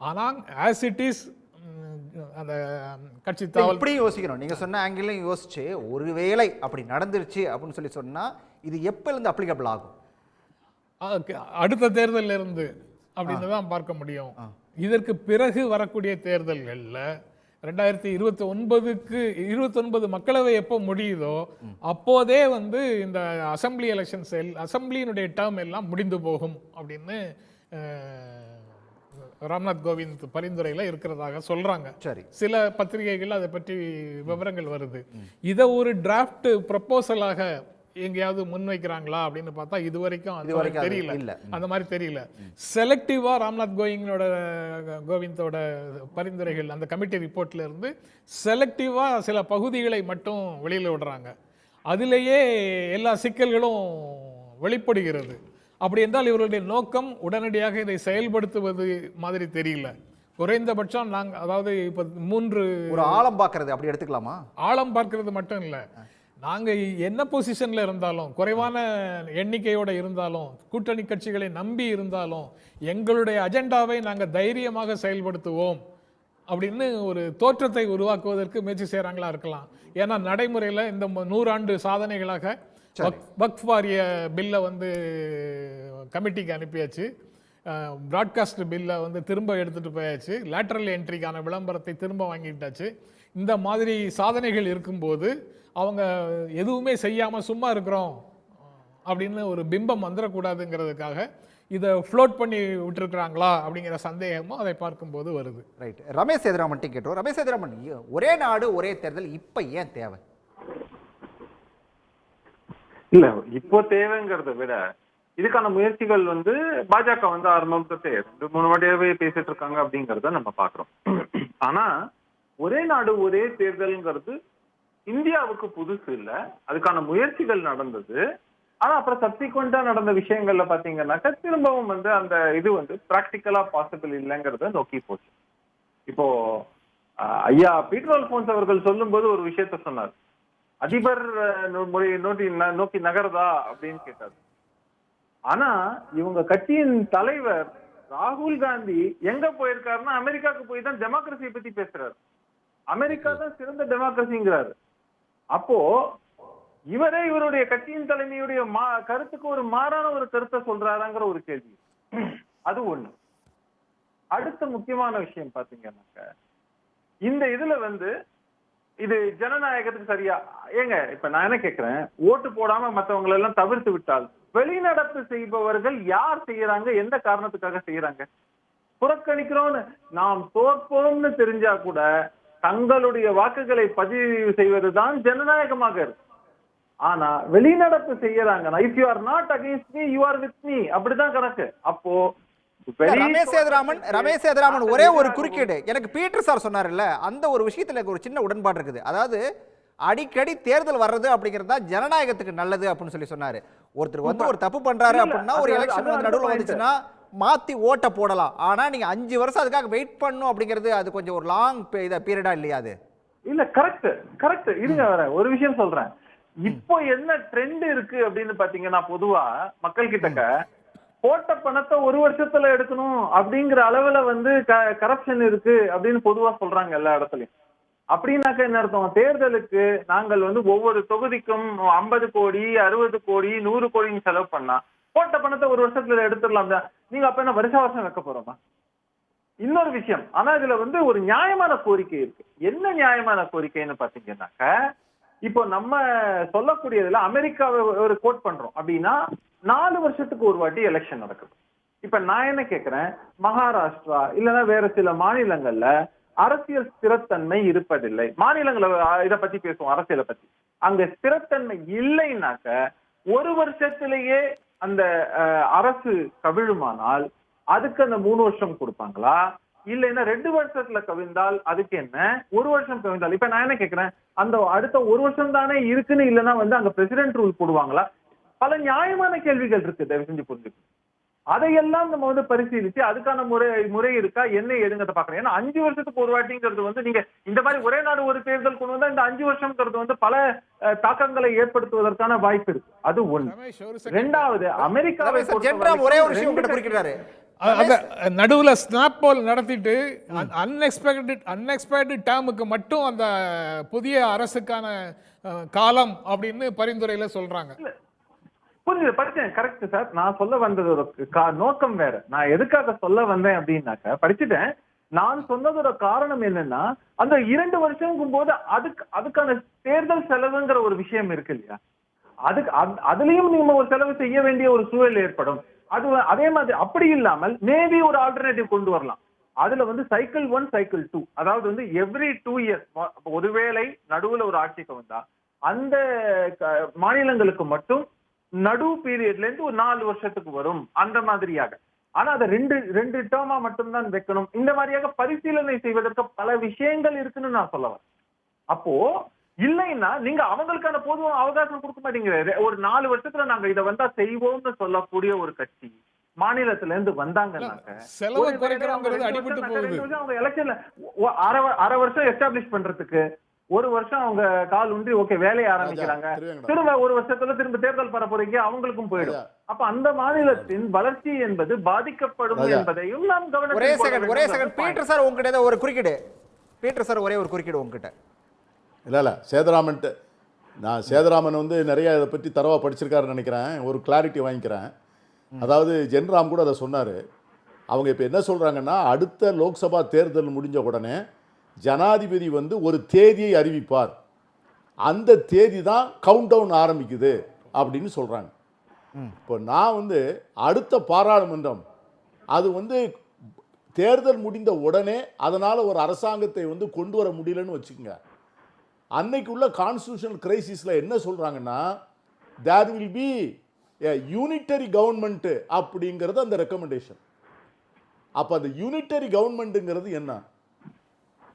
ஆனால் ஆஸ் இட் இஸ் அந்த கட்சி தாவல் இப்படி யோசிக்கணும். நீங்கள் சொன்ன ஆங்கிலையும் யோசிச்சு ஒருவேளை அப்படி நடந்துருச்சு அப்படின்னு சொன்னால் இது எப்போலேருந்து அப்ளிகபிள் ஆகும்? அடுத்த தேர்தலில் இருந்து அப்படின்னு தான் பார்க்க முடியும். இதற்கு பிறகு வரக்கூடிய தேர்தல்களில் 2029 மக்களவை எப்போ முடியுதோ அப்போதே இந்த அசம்பிளி எலெக்ஷன்ஸ் அசம்பிளியினுடைய டேர்ம் எல்லாம் முடிந்து போகும் அப்படின்னு ராம்நாத் கோவிந்த் பரிந்துரையில் இருக்கிறதாக சொல்றாங்க. சரி, சில பத்திரிகைகள் அதை பற்றி விவரங்கள் வருது. இதை ஒரு டிராஃப்ட் ப்ரப்போசலாக எங்கேயாவது முன்வைக்கிறாங்களா அப்படின்னு பார்த்தா இதுவரைக்கும் தெரியல. அந்த மாதிரி தெரியல. செலக்டிவா ராம்நாத் கோவிந்தோட பரிந்துரைகள் அந்த கமிட்டி ரிப்போர்ட்ல இருந்து செலக்டிவா சில பகுதிகளை மட்டும் வெளியில விடுறாங்க. அதிலேயே எல்லா சிக்கல்களும் வெளிப்படுகிறது. அப்படி என்றால் இவர்களுடைய நோக்கம் உடனடியாக இதை செயல்படுத்துவது மாதிரி தெரியல. குறைந்தபட்சம் அதாவது இப்ப 3 ஒரு ஆழம் பார்க்கறது அப்படி எடுத்துக்கலாமா? ஆழம் பார்க்கறது மட்டும் இல்லை, நாங்கள் என்ன பொசிஷனில் இருந்தாலும், குறைவான எண்ணிக்கையோடு இருந்தாலும், கூட்டணி கட்சிகளை நம்பி இருந்தாலும் எங்களுடைய அஜெண்டாவை நாங்கள் தைரியமாக செயல்படுத்துவோம் அப்படின்னு ஒரு தோற்றத்தை உருவாக்குவதற்கு முயற்சி செய்கிறாங்களா இருக்கலாம். ஏன்னா நடைமுறையில் இந்த 100 ஆண்டு சாதனைகளாக வக்ஃப் வாரிய பில்லை கமிட்டிக்கு அனுப்பியாச்சு, பிராட்காஸ்ட் பில்லை திரும்ப எடுத்துகிட்டு போயாச்சு, லேட்டரல் என்ட்ரிக்கான விளம்பரத்தை திரும்ப வாங்கிட்டாச்சு. இந்த மாதிரி சாதனைகள் இருக்கும்போது அவங்க எதுவுமே செய்யாமல் சும்மா இருக்கிறோம் அப்படின்னு ஒரு பிம்பம் வந்துடக்கூடாதுங்கிறதுக்காக இதை ஃப்ளோட் பண்ணி விட்டுருக்குறாங்களா அப்படிங்கிற சந்தேகமும் அதை பார்க்கும்போது வருது. ரைட். ரமேஷ் சேதுராமன் கேட்டோம். ரமேஷ் சேதுராமன், ஒரே நாடு ஒரே தேர்தல் இப்போ ஏன் தேவை? இல்ல இப்போ தேவைங்கிறத விட இதுக்கான முயற்சிகள் பாஜக ஆரம்பத்தே 2-3 வாட்டியாவே பேசிட்டு இருக்காங்க அப்படிங்கறத நம்ம பாக்குறோம். ஆனா ஒரே நாடு ஒரே தேர்தல்ங்கிறது இந்தியாவுக்கு புதுசு இல்ல, அதுக்கான முயற்சிகள் நடந்தது. ஆனா அப்புறம் சப்சிக்வெண்டா நடந்த விஷயங்கள்ல பாத்தீங்கன்னாக்கா திரும்பவும் அந்த இது பிராக்டிக்கலா பாசிபிள் இல்லைங்கிறத நோக்கி போச்சு. இப்போ ஐயா பீட்டர் அல்போன்ஸ் அவர்கள் சொல்லும் போது ஒரு விஷயத்த சொன்னார். அதிபர் நோக்கி நகர்தா அப்படின்னு கேட்டார். ஆனா இவங்க கட்சியின் தலைவர் ராகுல் காந்தி எங்க போயிருக்காருன்னா அமெரிக்காவுக்கு போய் தான் டெமோக்ரஸியை பத்தி பேசுறாரு. அமெரிக்கா தான் சிறந்த டெமோக்ரஸிங்கிறாரு. அப்போ இவரே இவருடைய கட்சியின் தலைமையுடைய கருத்துக்கு ஒரு மாறான ஒரு கருத்தை சொல்றாருங்கிற ஒரு கேள்வி. அது ஒண்ணு. அடுத்த முக்கியமான விஷயம் பாத்தீங்கன்னாக்க இந்த இதுல இது ஜனநாயகத்துக்கு சரியா ஏங்க இப்ப நான் என்ன கேட்கிறேன், ஓட்டு போடாம மற்றவங்களை எல்லாம் தவிர்த்து விட்டால் வெளிநடப்பு செய்பவர்கள் யார் செய்யறாங்க, எந்த காரணத்துக்காக செய்யறாங்க? புறக்கணிக்கிறோம்னு நாம் தோற்போம்னு தெரிஞ்சா கூட தங்களுடைய வாக்குகளை பதிவு செய்வதுதான் ஜனநாயகமாக இருக்கு. ஆனா வெளிநடப்பு செய்யறாங்கன்னா if you are not against me you are with me, அப்படிதான் கணக்கு. அப்போ ரமேஷ் சேதுராமன் ஒரே ஒரு குறுக்கீடு. எனக்கு பீட்டர் சார் சொன்னார்ல, அந்த ஒரு விஷயத்துல எனக்கு ஒரு சின்ன உடன்பாடு இருக்குது. அதாவது அடிக்கடி தேர்தல் வர்றது அப்படிங்கிறது தான் ஜனநாயகத்துக்கு நல்லது அப்படின்னு சொல்லி சொன்னாரு. ஒருத்தர் ஒரு தப்பு பண்றாரு அப்படின்னா ஒரு எலெக்ஷன் நடுவில் வந்துச்சுன்னா மாத்தி ஓட்ட போடலாம். ஆனா நீங்க 5 வருஷம் அதுக்காக வெயிட் பண்ணும் அப்படிங்கிறது அது கொஞ்சம் ஒரு லாங் பீரியடா இல்லையா? அது இல்ல கரெக்ட். இருங்க வர ஒரு விஷயம் சொல்றேன். இப்போ என்ன ட்ரெண்ட் இருக்கு அப்படின்னு பாத்தீங்கன்னா பொதுவா மக்கள் கிட்டக்க போட்ட பணத்தை 1 வருஷத்துல எடுக்கணும் அப்படிங்கிற அளவுல கரப்ஷன் இருக்கு அப்படின்னு பொதுவா சொல்றாங்க எல்லா இடத்துலயும். அப்படின்னாக்க என்ன அர்த்தம்? தேர்தலுக்கு நாங்கள் ஒவ்வொரு தொகுதிக்கும் 50 கோடி 60 கோடி 100 கோடின்னு செலவு பண்ணா போட்ட பணத்தை 1 வருஷத்துல எடுத்துடலாம். நீங்க அப்ப என்ன வருஷம் வைக்க போறோமா? இன்னொரு விஷயம், ஆனா இதுல ஒரு நியாயமான கோரிக்கை இருக்கு. என்ன நியாயமான கோரிக்கைன்னு பாத்தீங்கன்னாக்க இப்போ நம்ம சொல்லக்கூடியதுல அமெரிக்காவை ஒரு கோட் பண்றோம் அப்படின்னா 4 வருஷத்துக்கு ஒரு வாட்டி எலெக்ஷன் நடக்குது. இப்ப நான் என்ன கேட்கிறேன், மகாராஷ்டிரா இல்லைன்னா வேற சில மாநிலங்கள்ல அரசியல் ஸ்திரத்தன்மை இருப்பதில்லை. மாநிலங்களை இதை பத்தி பேசுவோம், அரசியலை பத்தி. அங்க ஸ்திரத்தன்மை இல்லைன்னாக்க 1 வருஷத்திலேயே அந்த அரசு கவிழுமானால் அதுக்கு அந்த 3 வருஷம் கொடுப்பாங்களா? இல்லைன்னா 2 வருஷத்துல கவிழ்ந்தால் அதுக்கு என்ன, 1 வருஷம் கவிழ்ந்தால்? இப்ப நான் என்ன கேட்கிறேன், அந்த அடுத்த 1 வருஷம் தானே இருக்குன்னு இல்லைன்னா அங்க பிரசிடென்ட் ரூல் போடுவாங்களா? பல நியாயமான கேள்விகள் இருக்கு, தயவு செஞ்சு புரிஞ்சுக்கணும். அதையெல்லாம் நம்ம பரிசீலிச்சு அதுக்கான முறை இருக்கா என்ன ஏதுங்கிறத பாக்குறேன். ஏன்னா 5 வருஷத்துக்கு ஒரு வாட்டிங்கிறது நீங்க இந்த மாதிரி ஒரே நாடு ஒரு தேர்தல் கொண்டு வந்தா இந்த 5 வருஷம்ங்கிறது பல தாக்கங்களை ஏற்படுத்துவதற்கான வாய்ப்பு இருக்கு. அது ஒண்ணு. ரெண்டாவது, அமெரிக்காவை ஒரே ஒரு விஷயம் குறிக்கிறாரு. நடுவில் ஸ்னாப் போல் நடத்திட்டு அன்எக்ஸ்பெக்டட் டேர்முக்கு மட்டும் அந்த புதிய அரசுக்கான காலம் அப்படின்னு பரிந்துரையில சொல்றாங்க. புரியுது, படிச்சேன். Correct sir. நான் சொல்ல வந்தது ஒரு நோக்கம் வேற. நான் எதுக்காக சொல்ல வந்தேன் அப்படின்னாக்க படிச்சுட்டேன். நான் சொன்னதோட காரணம் என்னன்னா அந்த 2 வருஷம் போது அதுக்கான தேர்தல் செலவுங்கிற ஒரு விஷயம் இருக்கு இல்லையா, அதுலயும் நீங்க ஒரு செலவு செய்ய வேண்டிய ஒரு சூழல் ஏற்படும். அது அதே மாதிரி அப்படி இல்லாமல் மேபி ஒரு ஆல்டர்னேட்டிவ் கொண்டு வரலாம். அதுல சைக்கிள் 1 சைக்கிள் 2, அதாவது எவ்ரி 2 இயர்ஸ் ஒருவேளை நடுவுல ஒரு ஆட்சிக்கு வந்தா அந்த மாநிலங்களுக்கு மட்டும் நடு பீரியட்ல இருந்து ஒரு 4 வருஷத்துக்கு வரும் அந்த மாதிரியாக. ஆனா அதை ரெண்டு டேர்மா மட்டும்தான் வைக்கணும். இந்த மாதிரியாக பரிசீலனை செய்வதற்கு பல விஷயங்கள் இருக்குன்னு நான் சொல்ல வரேன். அப்போ இல்லைன்னா நீங்க அவங்களுக்கான பொதுவான அவகாசம் கொடுக்க மாட்டேங்கிறாரு. ஒரு 4 வருஷத்துல நாங்க இதை வந்தா செய்வோம்னு சொல்லக்கூடிய ஒரு கட்சி மாநிலத்துல இருந்து வந்தாங்கன்னாக்க அவங்க எலெக்ஷன்ல அரை வருஷம் எஸ்டாப்ளிஷ் பண்றதுக்கு 1 வருஷம் அவங்க கால் ஊன்றி ஓகே வேலையை ஆரம்பிக்கிறாங்க. திரும்ப 1 வருஷத்துல திரும்ப தேர்தல் பரப்புரைக்கு அவங்களுக்கும் போயிடும். அப்ப அந்த மாநிலத்தின் வளர்ச்சி என்பது பாதிக்கப்படும் என்பதையும் நாம் கவனிக்க. ஒரே செகண்ட் பீட்டர் சார் உங்ககிட்ட ஒரு குறுக்கீடு. பீட்டர் சார் ஒரே ஒரு குறுக்கீடு உங்ககிட்ட. இல்லை சேதுராமன் நிறைய இதை பற்றி தரவாக படிச்சிருக்காருன்னு நினைக்கிறேன். ஒரு கிளாரிட்டி வாங்கிக்கிறேன். அதாவது ஜென்ராம் கூட அதை சொன்னார். அவங்க இப்போ என்ன சொல்கிறாங்கன்னா அடுத்த லோக்சபா தேர்தல் முடிஞ்ச உடனே ஜனாதிபதி ஒரு தேதியை அறிவிப்பார், அந்த தேதி தான் கவுண்ட் டவுன் ஆரம்பிக்குது அப்படின்னு சொல்கிறாங்க. இப்போ நான் வந்து அடுத்த பாராளுமன்றம் அது வந்து தேர்தல் முடிந்த உடனே அதனால் ஒரு அரசாங்கத்தை வந்து கொண்டு வர முடியலன்னு வச்சுக்கோங்க. அன்னைக்குள்ள கான்ஸ்டியூஷனல் கிரைசிஸில் என்ன சொல்கிறாங்கன்னா there will be unitary government அப்படிங்கிறது அந்த ரெக்கமெண்டேஷன். அப்போ அந்த யூனிட்டரி கவர்மெண்ட்டுங்கிறது என்ன?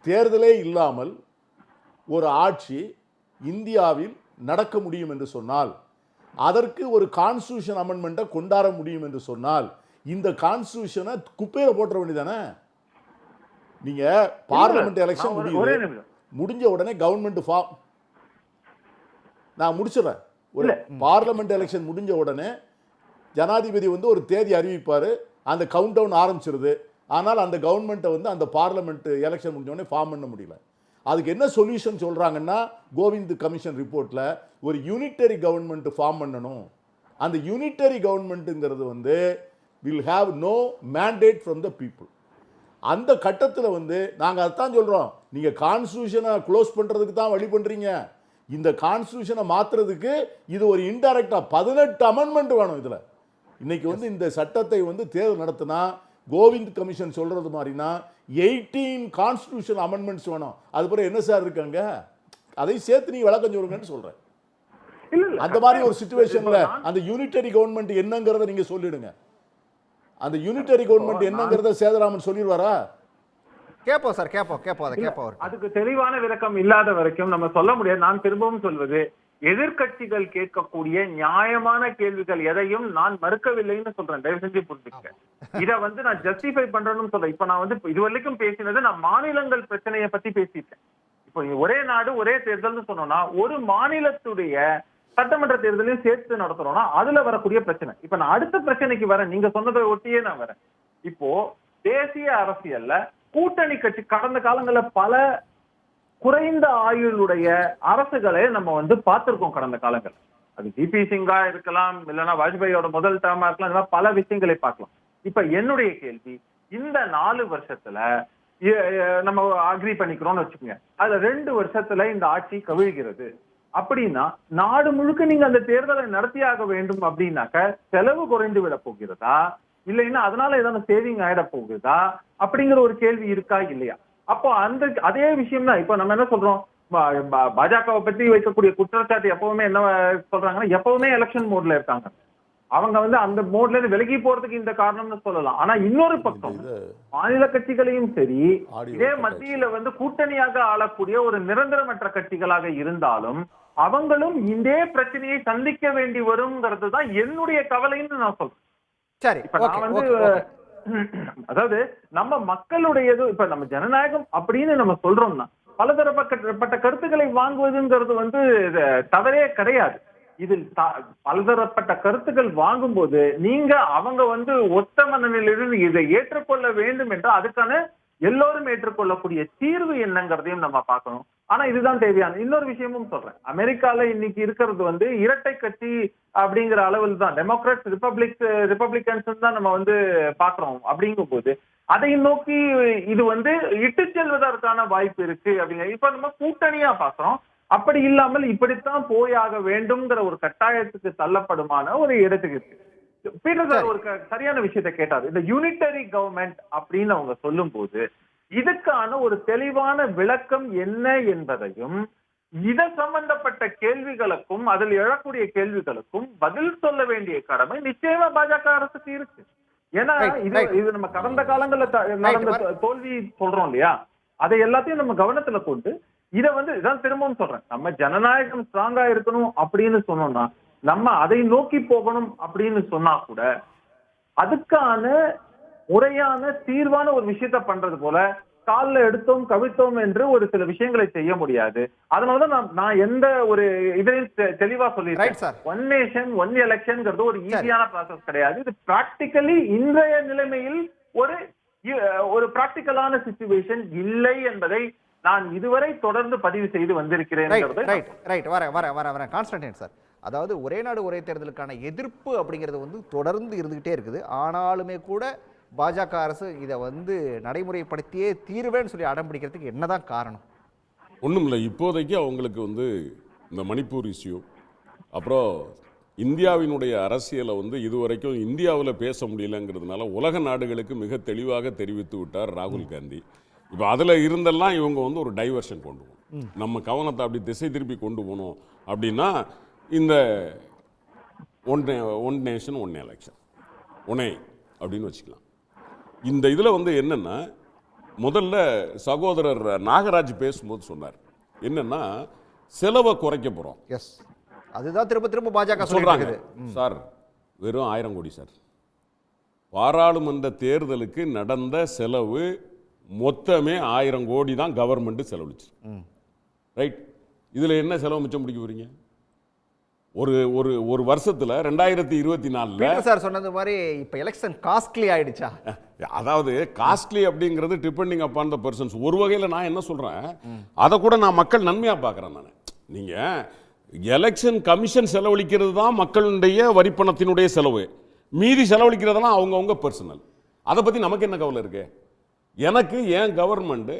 தேர்தலே இல்லாமல் ஒரு ஆட்சி இந்தியாவில் நடக்க முடியும் என்று சொன்னால், அதற்கு ஒரு கான்ஸ்டியூஷன் அமெண்ட்மெண்ட்டை கொண்டாட முடியும் என்று சொன்னால், இந்த கான்ஸ்டியூஷனை குப்பையில் போட்டுற வேண்டியதானே? நீங்கள் பார்லிமெண்ட் எலெக்ஷன் முடிஞ்ச உடனே கவர்மெண்ட் ஃபார்ம், நான் முடிச்சிடறேன். ஒரு பார்லிமெண்ட் எலெக்ஷன் முடிஞ்ச உடனே ஜனாதிபதி வந்து ஒரு தேதி அறிவிப்பார், அந்த கவுண்ட் டவுன் ஆரம்பிச்சிருது. ஆனால் அந்த கவர்மெண்ட்டை வந்து அந்த பார்லிமெண்ட் எலெக்ஷன் முடிஞ்ச உடனே ஃபார்ம் பண்ண முடியல. அதுக்கு என்ன சொல்யூஷன் சொல்கிறாங்கன்னா, கோவிந்த் கமிஷன் ரிப்போர்ட்டில் ஒரு யூனிட்டரி கவர்மெண்ட் ஃபார்ம் பண்ணணும். அந்த யூனிட்டரி கவர்மெண்ட்டுங்கிறது வந்து will have no mandate from the people. அந்த கட்டத்தில் வந்து நாங்கள் அதான் சொல்கிறோம், நீங்கள் கான்ஸ்டியூஷனை க்ளோஸ் பண்ணுறதுக்கு தான் வழி பண்ணுறீங்க. இந்த கான்ஸ்டியூஷனை மாற்றுறதுக்கு இது ஒரு இன்டைரக்டாக 18 அமெண்ட்மெண்ட் வேணும். இதில் இன்னைக்கு வந்து இந்த சட்டத்தை வந்து தேர்தல் நடத்தினா கோவிந்த் கமிஷன் சொல்கிறது மாதிரினா 18 கான்ஸ்டியூஷன் அமெண்ட்மெண்ட்ஸ் வேணும். அது பிறகு என்ன சார் இருக்காங்க, அதை சேர்த்து நீ விளக்கம் சொல்லுங்கன்னு சொல்கிறேன். அந்த மாதிரி ஒரு சிச்சுவேஷனில் அந்த யூனிட்டரி கவர்மெண்ட் என்னங்கிறத நீங்கள் சொல்லிடுங்க. அந்த யூனிட்டரி கவர்மெண்ட் என்னங்கிறத சேதராமன் சொல்லிடுவாரா? கேட்போம் சார், கேட்போம். அதுக்கு தெளிவான விளக்கம் இல்லாத வரைக்கும் நம்ம சொல்ல முடியாது. நான் திரும்பவும் சொல்வது, எதிர்கட்சிகள் கேட்கக்கூடிய நியாயமான கேள்விகள் எதையும் நான் மறுக்கவில்லைன்னு சொல்றேன். தயவு செஞ்சு புரிஞ்சுக்க. இதை வந்து நான் ஜஸ்டிஃபை பண்றேன்னு சொல்றேன். இப்ப நான் வந்து இதுவரைக்கும் பேசினது நான் மாநிலங்கள் பிரச்சனையை பத்தி பேசிட்டேன். இப்போ ஒரே நாடு ஒரே தேர்தல்னு சொன்னோம்னா, ஒரு மாநிலத்துடைய சட்டமன்ற தேர்தலையும் சேர்த்து நடத்துறோம்னா அதுல வரக்கூடிய பிரச்சனை. இப்ப நான் அடுத்த பிரச்சனைக்கு வரேன். நீங்க சொன்னதை ஒட்டியே நான் வரேன். இப்போ தேசிய அரசியல்ல கூட்டணி கட்சி கடந்த காலங்களில் பல குறைந்த ஆயுளுடைய அரசுகளை நம்ம வந்து பார்த்திருக்கோம் கடந்த காலங்கள். அது ஜிபி சிங்கா இருக்கலாம், இல்லைன்னா வாஜ்பாயோட முதல் டேர்மா இருக்கலாம், இந்த மாதிரி பல விஷயங்களை பார்க்கலாம். இப்ப என்னுடைய கேள்வி, இந்த 4 வருஷத்துல நம்ம அக்ரி பண்ணிக்கிறோம்னு வச்சுக்கோங்க, அதுல 2 வருஷத்துல இந்த ஆட்சி கவிழ்கிறது அப்படின்னா நாடு முழுக்க நீங்க அந்த தேர்தலை நடத்தியாக வேண்டும் அப்படின்னாக்க செலவு குறைந்து விட போகிறதா, இல்லைன்னா அதனால ஏதாவது சேவிங் ஆயிட போகுதா அப்படிங்கிற ஒரு கேள்வி இருக்கா இல்லையா? அப்போ அந்த அதே விஷயம் தான். இப்ப நம்ம என்ன சொல்றோம், பாஜகவை பத்தி வைக்கக்கூடிய குற்றச்சாட்டு எப்பவுமே என்ன சொல்றாங்கன்னா, எப்பவுமே எலெக்ஷன் மோட்ல இருக்காங்க. அவங்க வந்து அந்த மோட்ல இருந்து விலகி போறதுக்கு இந்த காரணம்னு சொல்லலாம். ஆனா இன்னொரு பக்கம் மாநில கட்சிகளையும் சரி, இதே மத்தியில வந்து கூட்டணியாக ஆளக்கூடிய ஒரு நிரந்தரமற்ற கட்சிகளாக இருந்தாலும் அவங்களும் இதே பிரச்சனையை சந்திக்க வேண்டி வருங்கிறது தான் என்னுடைய கவலைன்னு நான் சொல்றேன். சரி, இப்ப நான் வந்து அதாவது நம்ம மக்களுடையது, இப்ப நம்ம ஜனநாயகம் அப்படின்னு நம்ம சொல்றோம்னா பலதரப்பட்ட கருத்துக்களை வாங்குவதுங்கிறது வந்து தவறே கிடையாது. இதில் பலதரப்பட்ட கருத்துக்கள் வாங்கும்போது நீங்க அவங்க வந்து ஒத்த மனநிலையிலிருந்து இதை ஏற்றுக்கொள்ள வேண்டும் என்றால் அதுக்கான எல்லோரும் ஏற்றுக்கொள்ளக்கூடிய தீர்வு என்னங்கிறதையும் நம்ம பார்க்கணும். ஆனா இதுதான் தேவையான இன்னொரு விஷயமும் சொல்றேன். அமெரிக்கால இன்னைக்கு இருக்கிறது வந்து இரட்டை கட்சி அப்படிங்கிற அளவில் தான் டெமோக்ராட்ஸ் ரிப்பப்ளிகன்ஸ் தான் நம்ம வந்து பாக்குறோம். அப்படிங்கும் போது அதை நோக்கி இது வந்து இட்டு செல்வதற்கான வாய்ப்பு இருக்கு அப்படிங்கிற இப்ப நம்ம கூட்டணியா பாக்குறோம். அப்படி இல்லாமல் இப்படித்தான் போயாக வேண்டும்ங்கிற ஒரு கட்டாயத்துக்கு தள்ளப்படுமான ஒரு இடத்துக்கு இருக்கு. பீட்டர் சார் ஒரு சரியான விஷயத்தை கேட்டாரு. இந்த யூனிட்டரி கவர்மெண்ட் அப்படின்னு அவங்க சொல்லும் போது இதுக்கான ஒரு தெளிவான விளக்கம் என்ன என்பதையும் இத சம்பந்தப்பட்ட கேள்விகளுக்கும் அதில் எழக்கூடிய கேள்விகளுக்கும் பதில் சொல்ல வேண்டிய கடமை நிச்சயமா பாஜக அரசுக்கு இருக்கு. ஏன்னா இது நம்ம கடந்த காலங்களில் நடந்த தோல்வி சொல்றோம் இல்லையா, அதை எல்லாத்தையும் நம்ம கவனத்துல கொண்டு இதை வந்து இதான் திரும்பவும் சொல்றேன், நம்ம ஜனநாயகம் ஸ்ட்ராங்கா இருக்கணும் அப்படின்னு சொன்னோம்னா நம்ம அதை நோக்கி போகணும் அப்படின்னு சொன்னா கூட அதுக்கான முறையான தீர்வான ஒரு விஷயத்த பண்றது போல காலில் எடுத்தோம் கவிழ்த்தோம் என்று ஒரு சில விஷயங்களை செய்ய முடியாது. அதனாலதான் நான் எந்த ஒரு இதையும் தெளிவா சொல்லியிருக்கேன். ஒன் நேஷன் ஒன் எலெக்ஷன்ங்கிறது ஒரு ஈஸியான ப்ராசஸ் கிடையாது. இது பிராக்டிகலி இன்றைய நிலைமையில் ஒரு பிராக்டிக்கலான சிச்சுவேஷன் இல்லை என்பதை நான் இதுவரை தொடர்ந்து பதிவு செய்து வந்திருக்கிறேன். கான்ஸ்டன்டைன் சார், அதாவது ஒரே நாடு ஒரே தேர்தலுக்கான எதிர்ப்பு அப்படிங்கிறது வந்து தொடர்ந்து இருந்துகிட்டே இருக்குது. ஆனாலுமே கூட பாஜக அரசு இதை வந்து நடைமுறைப்படுத்தியே தீர்வேன்னு சொல்லி அடம் பிடிக்கிறதுக்கு என்னதான் காரணம்? ஒன்றும் இல்லை, இப்போதைக்கு அவங்களுக்கு வந்து இந்த மணிப்பூர் இஷ்யூ, அப்புறம் இந்தியாவினுடைய அரசியலை வந்து இதுவரைக்கும் இந்தியாவில் பேச முடியலங்கிறதுனால உலக நாடுகளுக்கு மிக தெளிவாக தெரிவித்து விட்டார் ராகுல் காந்தி. இப்போ அதில் இருந்தெல்லாம் இவங்க வந்து ஒரு டைவர்ஷன் கொண்டு போகணும், நம்ம கவனத்தை அப்படி திசை திருப்பி கொண்டு போகணும் அப்படின்னா இந்த one nation one election one அப்படின்னு வச்சுக்கலாம். இந்த இதில் வந்து என்னென்னா முதல்ல சகோதரர் நாகராஜ் பேசும்போது சொன்னார் என்னென்னா செலவை குறைக்க போகிறோம். எஸ், அதுதான் திரும்ப திரும்ப பாஜக சொல்றாங்க. சொல்றாங்க சார் வெறும் 1000 கோடி சார். பாராளுமன்ற தேர்தலுக்கு நடந்த செலவு மொத்தமே 1000 கோடி தான் கவர்மெண்ட் செலவழிச்சு. ரைட், இதில் என்ன செலவு மிச்சம் முடிக்க போறீங்க? ஒரு ஒரு ஒரு வருஷத்துல 2024 சார் சொன்னது மாதிரி இப்போ எலெக்ஷன் காஸ்ட்லி ஆயிடுச்சா? அதாவது காஸ்ட்லி அப்படிங்கிறது டிபெண்டிங் அப்பான் த பர்சன்ஸ். ஒரு வகையில் நான் என்ன சொல்றேன், அதை கூட நான் மக்கள் நன்மையாக பார்க்குறேன். நான் நீங்க எலெக்ஷன் கமிஷன் செலவழிக்கிறது தான் மக்களுடைய வரிப்பணத்தினுடைய செலவு, மீதி செலவழிக்கிறதெல்லாம் அவங்கவுங்க பர்சனல். அதை பற்றி நமக்கு என்ன கவலை இருக்கு? எனக்கு என் கவர்மெண்ட்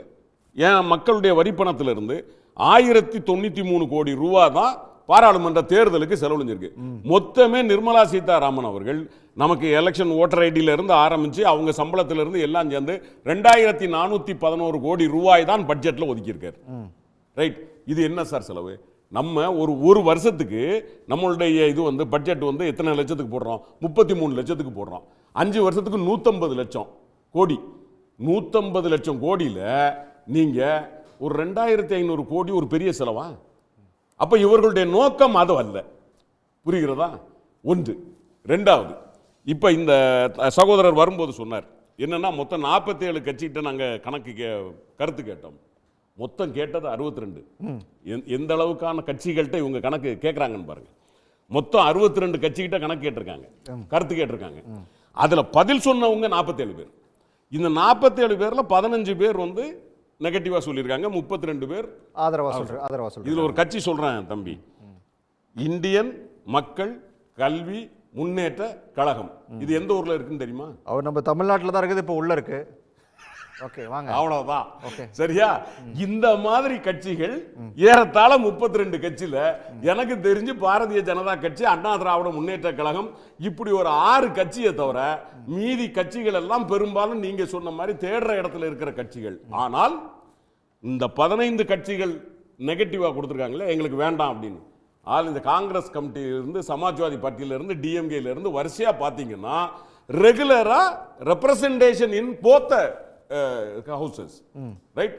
என் மக்களுடைய வரிப்பணத்திலிருந்து 1093 கோடி ரூபா தான் பாராளுமன்ற தேர்தலுக்கு செலவழிஞ்சிருக்கு. மொத்தமே நிர்மலா சீதாராமன் அவர்கள் நமக்கு எலெக்ஷன் ஓட்டர் ஐடியில இருந்து ஆரம்பிச்சு அவங்க சம்பளத்திலிருந்து எல்லாம் சேர்ந்து 2411 கோடி ரூபாய் தான் பட்ஜெட்ல ஒதுக்கியிருக்காரு. ரைட், இது என்ன சார் செலவு? நம்ம ஒரு வருஷத்துக்கு நம்மளுடைய இது வந்து பட்ஜெட் வந்து எத்தனை லட்சத்துக்கு போடுறோம்? 33 லட்சத்துக்கு போடுறோம். 5 வருஷத்துக்கு 150 லட்சம் கோடி. 150 லட்சம் கோடியில் நீங்க ஒரு 2500 கோடி ஒரு பெரிய செலவா? அப்ப இவர்களுடைய நோக்கம் அது அல்ல. புரிகிறதா? ஒன்று. ரெண்டாவது, இப்ப இந்த சகோதரர் வரும்போது சொன்னார் என்னன்னா மொத்தம் 47 கட்சிகிட்ட நாங்க கருத்து கேட்டோம். மொத்தம் கேட்டது 62. எந்த அளவுக்கான கட்சிகள்கிட்ட இவங்க கணக்கு கேட்கறாங்கன்னு பாருங்க. மொத்தம் 62 கட்சிகிட்ட கணக்கு கேட்டிருக்காங்க, கருத்து கேட்டிருக்காங்க. அதுல பதில் சொன்னவங்க 47 பேர். இந்த 47 பேர்ல 15 பேர் வந்து நெகட்டிவா சொல்லியிருக்காங்க, 32 பேர் ஆதரவா சொல்றாங்க. இதுல ஒரு கட்சி சொல்றேன் தம்பி, இந்தியன் மக்கள் கல்வி முன்னேற்ற கழகம். இது எந்த ஊர்ல இருக்குன்னு தெரியுமா? அவர் நம்ம தமிழ்நாட்டில் தான் இருக்குது, இப்போ உள்ள இருக்கு. ஓகே, வாங்க. அவ்வளவுதான். சரியா? இந்த மாதிரி கட்சிகள் ஏறத்தாழ 32 கட்சியில எனக்கு தெரிஞ்சு பாரதிய ஜனதா கட்சி, அண்ணா திராவிட முன்னேற்ற கழகம், இப்படி ஒரு 6 கட்சியை தவிர மீதி கட்சிகள் எல்லாம் பெரும்பாலும் நீங்க சொன்ன மாதிரி தேடுற இடத்துல இருக்கிற கட்சிகள். ஆனால் இந்த 15 கட்சிகள் நெகட்டிவா கொடுத்துருக்காங்களே எங்களுக்கு வேண்டாம் அப்படின்னு. இந்த காங்கிரஸ் கமிட்டியிலிருந்து, சமாஜ்வாதி பார்ட்டியிலிருந்து, டிஎம்கேல இருந்து வரிசையா பாத்தீங்கன்னா ரெகுலரா ரெப்ரசன்டேஷன் இன் போத்த ஹவுசஸ். ரைட்,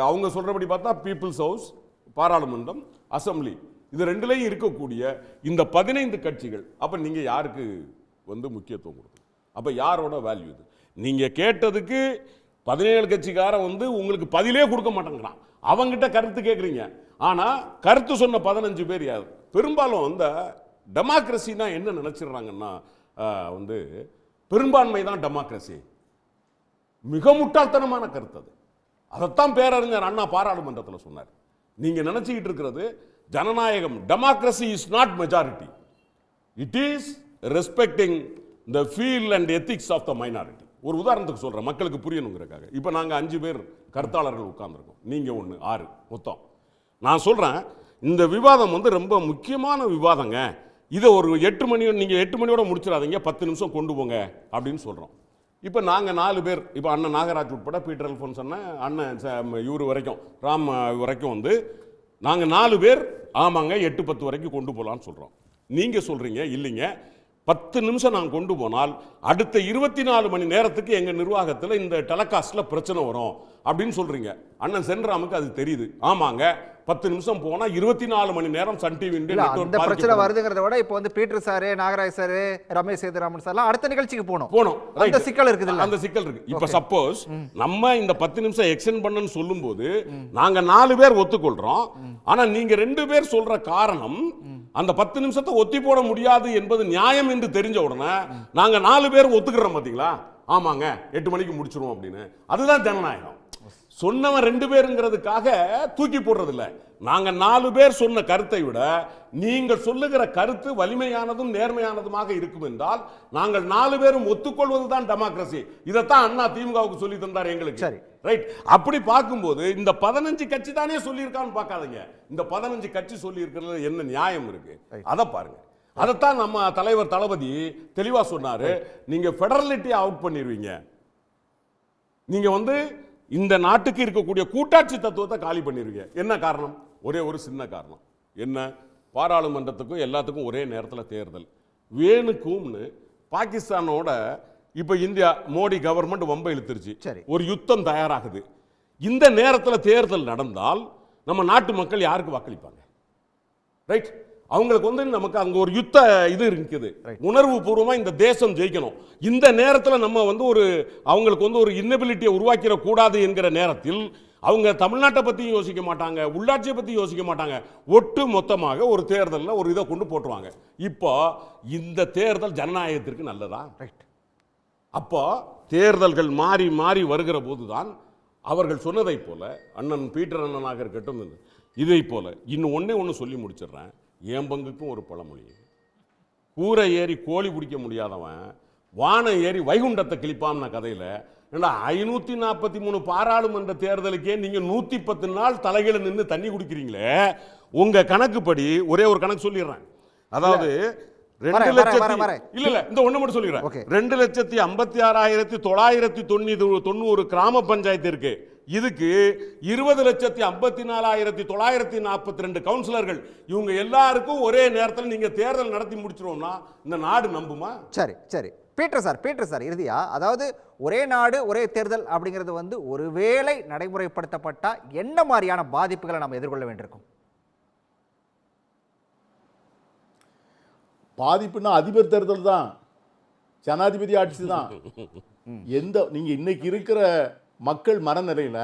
அவங்க சொல்றபடி பார்த்தா பீப்புள்ஸ் ஹவுஸ், பாராளுமன்றம், அசம்பிளி, இது ரெண்டுலையும் இருக்கக்கூடிய இந்த 15 கட்சிகள். அப்ப நீங்க யாருக்கு வந்து முக்கியத்துவம் கொடுக்கணும்? அப்ப யாரோட வேல்யூ இது? நீங்க கேட்டதுக்கு 17 கட்சிக்கார வந்து உங்களுக்கு பதிலே கொடுக்க மாட்டேங்கிறான். அவங்கிட்ட கருத்து கேட்குறீங்க. ஆனா கருத்து சொன்ன 15 பேர் யார்? பெரும்பாலும் இந்த டெமோக்ரஸினா என்ன நினைச்சிடுறாங்கன்னா வந்து பெரும்பான்மை தான் டெமோக்ரஸி. மிக முட்டாள்தனமான கருத்து அது. அதைத்தான் பேரறிஞர் அண்ணா பாராளுமன்றத்தில் சொன்னார். நீங்க நினைச்சுக்கிட்டு இருக்கிறது ஜனநாயகம், democracy is not majority, it is respecting the feel and ethics of the minority. ஒரு உதாரணத்துக்கு சொல்றேன், மக்களுக்கு புரியணுங்கிறக்காக. இப்போ நாங்கள் 5 பேர் கருத்தாளர்கள் உட்கார்ந்துருக்கோம், நீங்க 1, 6 மொத்தம். நான் சொல்றேன் இந்த விவாதம் வந்து ரொம்ப முக்கியமான விவாதங்க. இதை ஒரு 8 மணி, நீங்க 8 மணியோட முடிச்சிடாதீங்க, 10 நிமிஷம் கொண்டு போங்க அப்படின்னு சொல்றோம். இப்போ நாங்கள் 4 பேர், இப்போ அண்ணன் நாகராஜ் உட்பட, பீட்டர் அல்ஃபோன்ஸ் அண்ணன், அண்ணன் இவர் வரைக்கும், ராம் வரைக்கும் வந்து நாங்கள் 4 பேர் ஆமாங்க 8-10 வரைக்கும் கொண்டு போகலான்னு சொல்கிறோம். நீங்கள் சொல்கிறீங்க இல்லைங்க 10 நிமிஷம் நான் கொண்டு போனால் அடுத்த 24 மணி நேரத்துக்கு எங்கள் நிர்வாகத்தில் இந்த டெலகாஸ்டில் பிரச்சனை வரும் அப்படின்னு சொல்கிறீங்க. அண்ணன் சென்ராமுக்கு அது தெரியுது. ஆமாங்க 10 நிமிஷம் போனா 24 மணி நேரம் சன் டிவி இந்த பிரச்சனை வருதுங்கிறத விட இப்போ வந்து Peter sir, Nagaraj sir, Ramesh Sethuraman sir அடுத்த நிகழ்ச்சிக்கு போகணும். அந்த சிக்கல் இருக்குது, அந்த சிக்கல் இருக்கு. இப்ப சப்போஸ் நம்ம இந்த 10 நிமிஷம் எக்ஸ்டெண்ட் பண்ணனும் சொல்லும்போது நாங்க 4 பேர் ஒத்துக்கொள்றோம். ஆனா நீங்க 2 பேர் சொல்ற காரணம் அந்த 10 நிமிஷத்தை ஒத்தி போட முடியாது என்பது நியாயம் என்று தெரிஞ்ச உடனே நாங்க 4 பேர் ஒத்துக்கிறோம். பாத்தீங்களா? ஆமாங்க 8 மணிக்கு முடிச்சிருவோம் அப்படின்னு. அதுதான் ஜனநாயகம். சொன்னவன் 2 பேருங்கிறதுக்காக தூக்கி போடுறது இல்லை. நாங்க 4 பேர் சொன்ன கருத்தை விட நீங்கள் சொல்லுகிற கருத்து வலிமையானதும் நேர்மையானதுமாக இருக்கும் என்றால் நாங்கள் 4 பேரும் ஒத்துக்கொள்வதுதான் டெமோக்ரஸி. இதைத்தான் அண்ணா திமுகவுக்கு சொல்லி தந்தார் எங்களுக்கு. சரி, ரைட். அப்படி பார்க்கும்போது இந்த 15 கட்சி தானே சொல்லியிருக்கான்னு பார்க்காதீங்க. இந்த 15 கட்சி சொல்லி இருக்கிறது என்ன நியாயம் இருக்கு அதை பாருங்க. அதைத்தான் நம்ம தலைவர் தளபதி தெளிவா சொன்னாரு. நீங்க ஃபெடரலிட்டி அவுட் பண்ணிடுவீங்க, நீங்க வந்து இந்த நாட்டுக்கு இருக்கக்கூடிய கூட்டாட்சி தத்துவத்தை காலி பண்ணிடுவீங்க. என்ன காரணம்? ஒரே ஒரு சின்ன காரணம். என்ன? பாராளுமன்றத்துக்கும் எல்லாத்துக்கும் ஒரே நேரத்தில் தேர்தல் வேணுக்கும்னு பாகிஸ்தானோட இப்ப இந்தியா மோடி கவர்மெண்ட் வம்ப இழுத்துருச்சு. ஒரு யுத்தம் தயாராகுது. இந்த நேரத்தில் தேர்தல் நடந்தால் நம்ம நாட்டு மக்கள் யாருக்கு வாக்களிப்பாங்க? ரைட், அவங்களுக்கு வந்து நமக்கு அங்க ஒரு யுத்த இது இருக்குது, உணர்வு பூர்வமா இந்த தேசம் ஜெயிக்கணும். இந்த நேரத்தில் நம்ம வந்து ஒரு அவங்களுக்கு வந்து ஒரு இன்னபிலிட்டியை உருவாக்கிட கூடாது என்கிற நேரத்தில் அவங்க தமிழ்நாட்டை பத்தி யோசிக்க மாட்டாங்க, உள்ளாட்சியை பத்தி யோசிக்க மாட்டாங்க, ஒட்டு மொத்தமாக ஒரு தேர்தலில் ஒரு இதை கொண்டு போட்டுருவாங்க. இப்போ இந்த தேர்தல் ஜனநாயகத்திற்கு நல்லதா? ரைட். அப்போ தேர்தல்கள் மாறி மாறி வருகிற போதுதான் அவர்கள் சொன்னதை போல, அண்ணன் பீட்டர் அண்ணனாக இருக்கட்டும், இதை போல இன்னும் ஒன்று சொல்லி முடிச்சிடுறேன். என் பங்குக்கும் ஒரு பழமொழி, கூரை ஏறி கோழி பிடிக்க முடியாதவன் வானம் ஏறி வைகுண்டத்தை கிழிப்பாம்ன கதையில் 543 பாராளுமன்ற தேர்தலுக்கே நீங்க 110 நாள் தலைகீழ நின்று தண்ணி குடிக்கிறீங்களே, உங்க கணக்குப்படி ஒரே ஒரு கணக்கு சொல்லிடுறேன். அதாவது 2,56,990 கிராம பஞ்சாயத்து இருக்கு. இதுக்கு 20,54,942 கவுன்சிலர்கள். இவங்க எல்லாருக்கும் ஒரே நேரத்தில் நீங்க தேர்தல் நடத்தி முடிச்சிருவோம்னா இந்த நாடு நம்புமா? சரி சரி பீட்டர் சார் இறுதியா, அதாவது ஒரே நாடு ஒரே தேர்தல் அப்படிங்கிறது வந்து ஒருவேளை நடைமுறைப்படுத்தப்பட்டா என்ன மாதிரியான பாதிப்புகளை நம்ம எதிர்கொள்ள வேண்டியிருக்கும்? பாதிப்புன்னா அதிபர் தேர்தல் தான், ஜனாதிபதி ஆட்சி தான். நீங்க இன்னைக்கு இருக்கிற மக்கள் மனநிலையில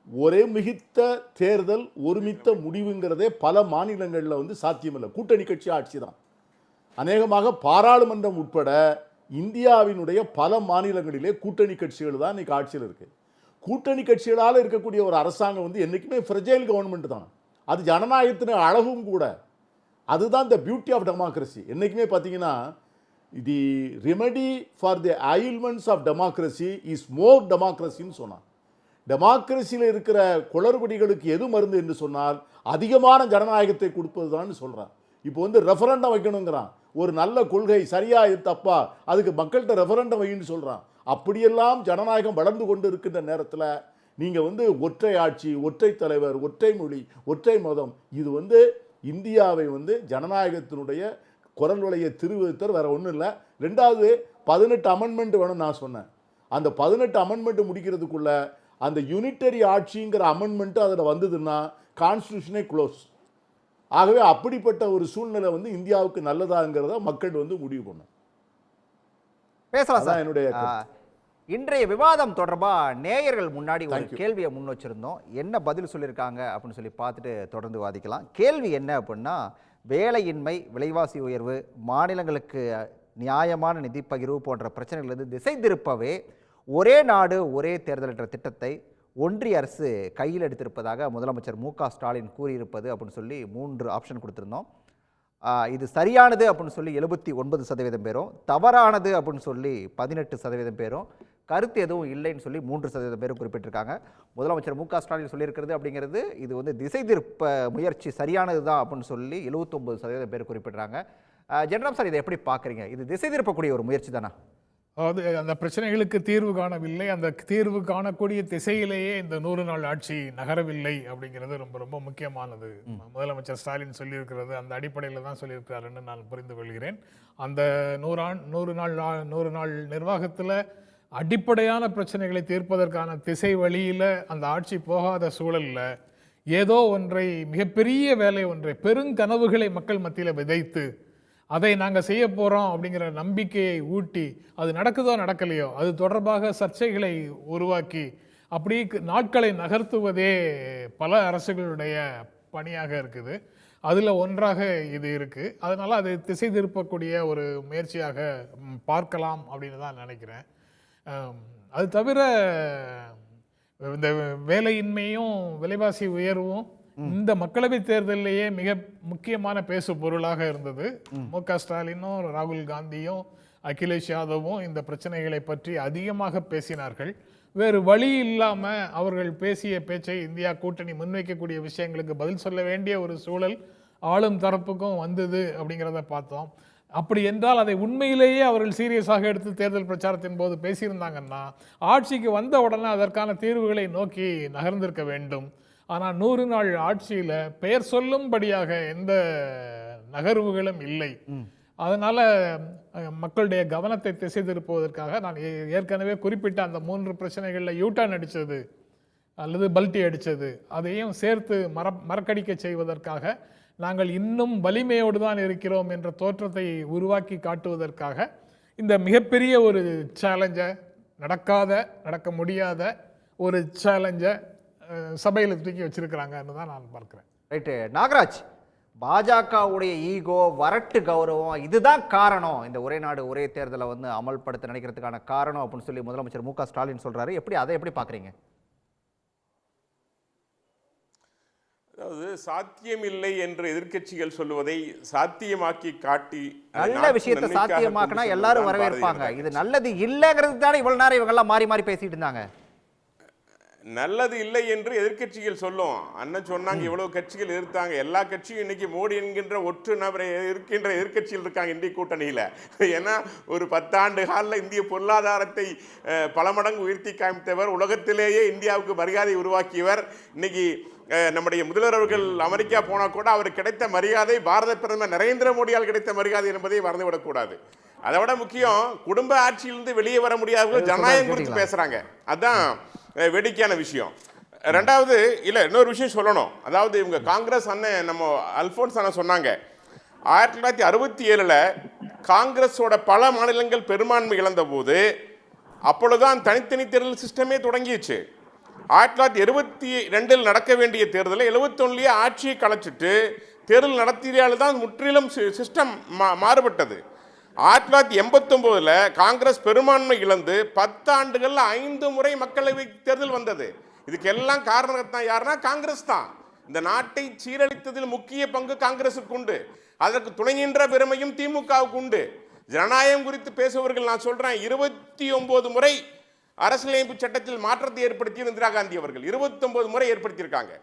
ஒரே மிகுத்த தேர்தல் ஒருமித்த முடிவுங்கிறதே பல மாநிலங்களில் வந்து சாத்தியமில்லை. கூட்டணி கட்சி ஆட்சி தான். அநேகமாக பாராளுமன்றம் உட்பட இந்தியாவினுடைய பல மாநிலங்களிலே கூட்டணி கட்சிகள் தான் இன்னைக்கு ஆட்சியில் இருக்கு. கூட்டணி கட்சிகளால் இருக்கக்கூடிய ஒரு அரசாங்கம் வந்து என்றைக்குமே ஃப்ரெஜைல் கவர்மெண்ட் தான். அது ஜனநாயகத்தின் அழகும் கூட. அதுதான் த பியூட்டி ஆஃப் டெமோக்ரஸி. என்றைக்குமே பார்த்தீங்கன்னா the remedy for the ailments of democracy is more டெமோக்ரஸின்னு சொன்னான். டெமோக்ரஸியில் இருக்கிற குளறுபடிகளுக்கு எது மருந்து என்று சொன்னால் அதிகமான ஜனநாயகத்தை கொடுப்பது தான் சொல்கிறான். இப்போ வந்து ரெஃபரண்டம் வைக்கணுங்கிறான். ஒரு நல்ல கொள்கை சரியா தப்பா அதுக்கு மக்கள்கிட்ட ரெஃபரண்டம் வைன்னு சொல்கிறான். அப்படியெல்லாம் ஜனநாயகம் வளர்ந்து கொண்டு இருக்கின்ற நேரத்தில் நீங்கள் வந்து ஒற்றை ஆட்சி, ஒற்றை தலைவர், ஒற்றை மொழி, ஒற்றை மதம், இது வந்து இந்தியாவை வந்து ஜனநாயகத்தினுடைய குரல் வலையை திருவித்தர் வேற ஒன்றும் இல்லை. ரெண்டாவது 18 அமெண்ட்மெண்ட் வேணும் நான் சொன்னேன். அந்த 18 அமெண்ட்மெண்ட் முடிக்கிறதுக்குள்ள அந்த யூனிட்டரி ஆட்சிங்கிற அமெண்ட்மெண்ட் அதில் வந்ததுன்னா கான்ஸ்டியூஷனே க்ளோஸ். ஆகவே அப்படிப்பட்ட ஒரு சூழ்நிலை வந்து இந்தியாவுக்கு நல்லதாங்கிறத மக்கள் வந்து முடிவு பண்ணும். பேசலாம் சார். என்னுடைய இன்றைய விவாதம் தொடர்பா நேயர்கள் முன்னாடி ஒரு கேள்வியை முன் வச்சிருந்தோம். என்ன பதில் சொல்லியிருக்காங்க அப்படின்னு சொல்லி பார்த்துட்டு தொடர்ந்து வாதிக்கலாம். கேள்வி என்ன அப்படின்னா, வேலையின்மை, விலைவாசி உயர்வு, மாநிலங்களுக்கு நியாயமான நிதி பகிர்வு போன்ற பிரச்சனைகளிலிருந்து திசை திருப்பவே ஒரே நாடு ஒரே தேர்தல் என்ற திட்டத்தை ஒன்றிய அரசு கையில் எடுத்திருப்பதாக முதலமைச்சர் மு க ஸ்டாலின் கூறியிருப்பது அப்படின்னு சொல்லி 3 ஆப்ஷன் கொடுத்துருந்தோம். இது சரியானது அப்படின்னு சொல்லி 79% பேரும், தவறானது அப்படின்னு சொல்லி 18% பேரும், கருத்து எதுவும் இல்லைன்னு சொல்லி 3% பேரும் குறிப்பிட்டிருக்காங்க. முதலமைச்சர் மு க ஸ்டாலின் சொல்லியிருக்கிறது அப்படிங்கிறது இது வந்து திசை திருப்ப முயற்சி சரியானது தான் அப்படின்னு சொல்லி 79% பேர் குறிப்பிட்றாங்க. ஜெனராம் சார், இதை எப்படி பார்க்குறீங்க? இது திசை திருப்பக்கூடிய ஒரு முயற்சி தானே? அதாவது அந்த பிரச்சனைகளுக்கு தீர்வு காணவில்லை, அந்த தீர்வு காணக்கூடிய திசையிலேயே இந்த 100 நாள் ஆட்சி நகரவில்லை அப்படிங்கிறது ரொம்ப ரொம்ப முக்கியமானது. முதலமைச்சர் ஸ்டாலின் சொல்லியிருக்கிறது அந்த அடிப்படையில் தான் சொல்லியிருக்கிறாருன்னு நான் புரிந்து கொள்கிறேன். அந்த 100 நாள் நிர்வாகத்தில் அடிப்படையான பிரச்சனைகளை தீர்ப்பதற்கான திசை வழியில் அந்த ஆட்சி போகாத சூழலில் ஏதோ ஒன்றை, மிகப்பெரிய வேலை ஒன்றை, பெருங்கனவுகளை மக்கள் மத்தியில் விதைத்து அதை நாங்கள் செய்ய போகிறோம் அப்படிங்கிற நம்பிக்கையை ஊட்டி, அது நடக்குதோ நடக்கலையோ அது தொடர்பாக சர்ச்சைகளை உருவாக்கி அப்படி நாட்களை நகர்த்துவதே பல அரசுகளுடைய பணியாக இருக்குது. அதில் ஒன்றாக இது இருக்குது. அதனால் அது திசை திருப்பக்கூடிய ஒரு முயற்சியாக பார்க்கலாம் அப்படின்னு தான் நினைக்கிறேன். அது தவிர இந்த வேலையின்மையும் விலைவாசி உயர்வும் இந்த மக்களவை தேர்தலிலேயே மிக முக்கியமான பேசு பொருளாக இருந்தது. மு க ஸ்டாலினும் ராகுல் காந்தியும் அகிலேஷ் யாதவும் இந்த பிரச்சனைகளை பற்றி அதிகமாக பேசினார்கள். வேறு வழி இல்லாமல் அவர்கள் பேசிய பேச்சை, இந்தியா கூட்டணி முன்வைக்கக்கூடிய விஷயங்களுக்கு பதில் சொல்ல வேண்டிய ஒரு சூழல் ஆளும் தரப்புக்கும் வந்தது அப்படிங்கிறத பார்த்தோம். அப்படி என்றால் அதை உண்மையிலேயே அவர்கள் சீரியஸாக எடுத்து தேர்தல் பிரச்சாரத்தின் போது பேசியிருந்தாங்கன்னா ஆட்சிக்கு வந்த உடனே அதற்கான தீர்வுகளை நோக்கி நகர்ந்திருக்க வேண்டும். ஆனால் 100 நாள் ஆட்சியில் பெயர் சொல்லும்படியாக எந்த நகர்வுகளும் இல்லை. அதனால் மக்களுடைய கவனத்தை திசை திருப்புவதற்காக நான் ஏற்கனவே குறிப்பிட்ட அந்த 3 பிரச்சனைகளில் யூட்டர்ன் அடித்தது அல்லது பல்ட்டி அடித்தது அதையும் சேர்த்து மறக்கடிக்க செய்வதற்காக நாங்கள் இன்னும் வலிமையோடு தான் இருக்கிறோம் என்ற தோற்றத்தை உருவாக்கி காட்டுவதற்காக இந்த மிகப்பெரிய ஒரு சேலஞ்சை நடக்க முடியாத ஒரு சேலஞ்சை சபையில் தூக்கி வச்சிருக்கிறாங்கன்னு தான் நான் பார்க்குறேன். ரைட்டு நாகராஜ், பாஜகவுடைய ஈகோ, வரட்டு கௌரவம் இதுதான் காரணம் இந்த ஒரே நாடு ஒரே தேர்தலை வந்து அமல்படுத்த நினைக்கிறதுக்கான காரணம் அப்படின்னு சொல்லி முதலமைச்சர் மு.க. ஸ்டாலின் சொல்றாரு. அதை எப்படி பார்க்குறீங்க? அதாவது சாத்தியமில்லை என்று எதிர்க்கட்சிகள் சொல்லுவதை சாத்தியமாக்கி காட்டி நல்ல விஷயத்தை சாத்தியமாக்கினா எல்லாரும் வரவேற்பாங்க. இது நல்லது இல்லைங்கிறது தானே இவ்வளவு நேரம் இவங்கெல்லாம் மாறி மாறி பேசிட்டு இருந்தாங்க. நல்லது இல்லை என்று எதிர்க்கட்சிகள் சொல்லும். அண்ணன் சொன்னாங்க இவ்வளவு கட்சிகள் எதிர்த்தாங்க. எல்லா கட்சியும் இன்னைக்கு மோடி என்கின்ற ஒற்று நபரை இருக்கின்ற எதிர்க்கட்சிகள் இருக்காங்க இந்திய கூட்டணியில். ஏன்னா ஒரு 10 ஆண்டு காலில் இந்திய பொருளாதாரத்தை பல மடங்கு உயர்த்தி காமித்தவர், உலகத்திலேயே இந்தியாவுக்கு மரியாதை உருவாக்கியவர். இன்னைக்கு நம்முடைய முதல்வர் அவர்கள் அமெரிக்கா போனால் கூட அவருக்கு கிடைத்த மரியாதை பாரத பிரதமர் நரேந்திர மோடியால் கிடைத்த மரியாதை என்பதை மறந்துவிடக்கூடாது. அதை விட முக்கியம், குடும்ப ஆட்சியிலிருந்து வெளியே வர முடியாதவர்கள் ஜனநாயகம் குறித்து பேசுறாங்க. அதுதான் வேடிக்கையான விஷயம். ரெண்டாவது இல்லை, இன்னொரு விஷயம் சொல்லணும். அதாவது இவங்க காங்கிரஸ் அண்ணன் நம்ம அல்போன்ஸ் அண்ணன் சொன்னாங்க 1967 காங்கிரஸோட பல மாநிலங்கள் பெரும்பான்மை இழந்த போது அப்பொழுதுதான் தனித்தனி தேர்தல் சிஸ்டமே தொடங்கிடுச்சு. 1972 நடக்க வேண்டிய தேர்தலை 71 ஆட்சியை கலைச்சிட்டு தேர்தல் நடத்தியால் தான் முற்றிலும் சிஸ்டம் மாறுபட்டது. 1989 காங்கிரஸ் பெரும்பான்மை இழந்து 10 ஆண்டுகளில் 5 முறை மக்களவை தேர்தல் வந்தது. இதுக்கெல்லாம் காரணம் தான் யாருன்னா காங்கிரஸ் தான். இந்த நாட்டை சீரழித்ததில் முக்கிய பங்கு காங்கிரசுக்கு உண்டு. அதற்கு துணைகின்ற பெருமையும் திமுகவுக்கு உண்டு. ஜனநாயகம் குறித்து பேசுபவர்கள் நான் சொல்றேன் 29 முறை அரசியலமைப்பு சட்டத்தில் மாற்றத்தை ஏற்படுத்திய இந்திரா காந்தி அவர்கள் 29 முறை ஏற்படுத்தியிருக்காங்க.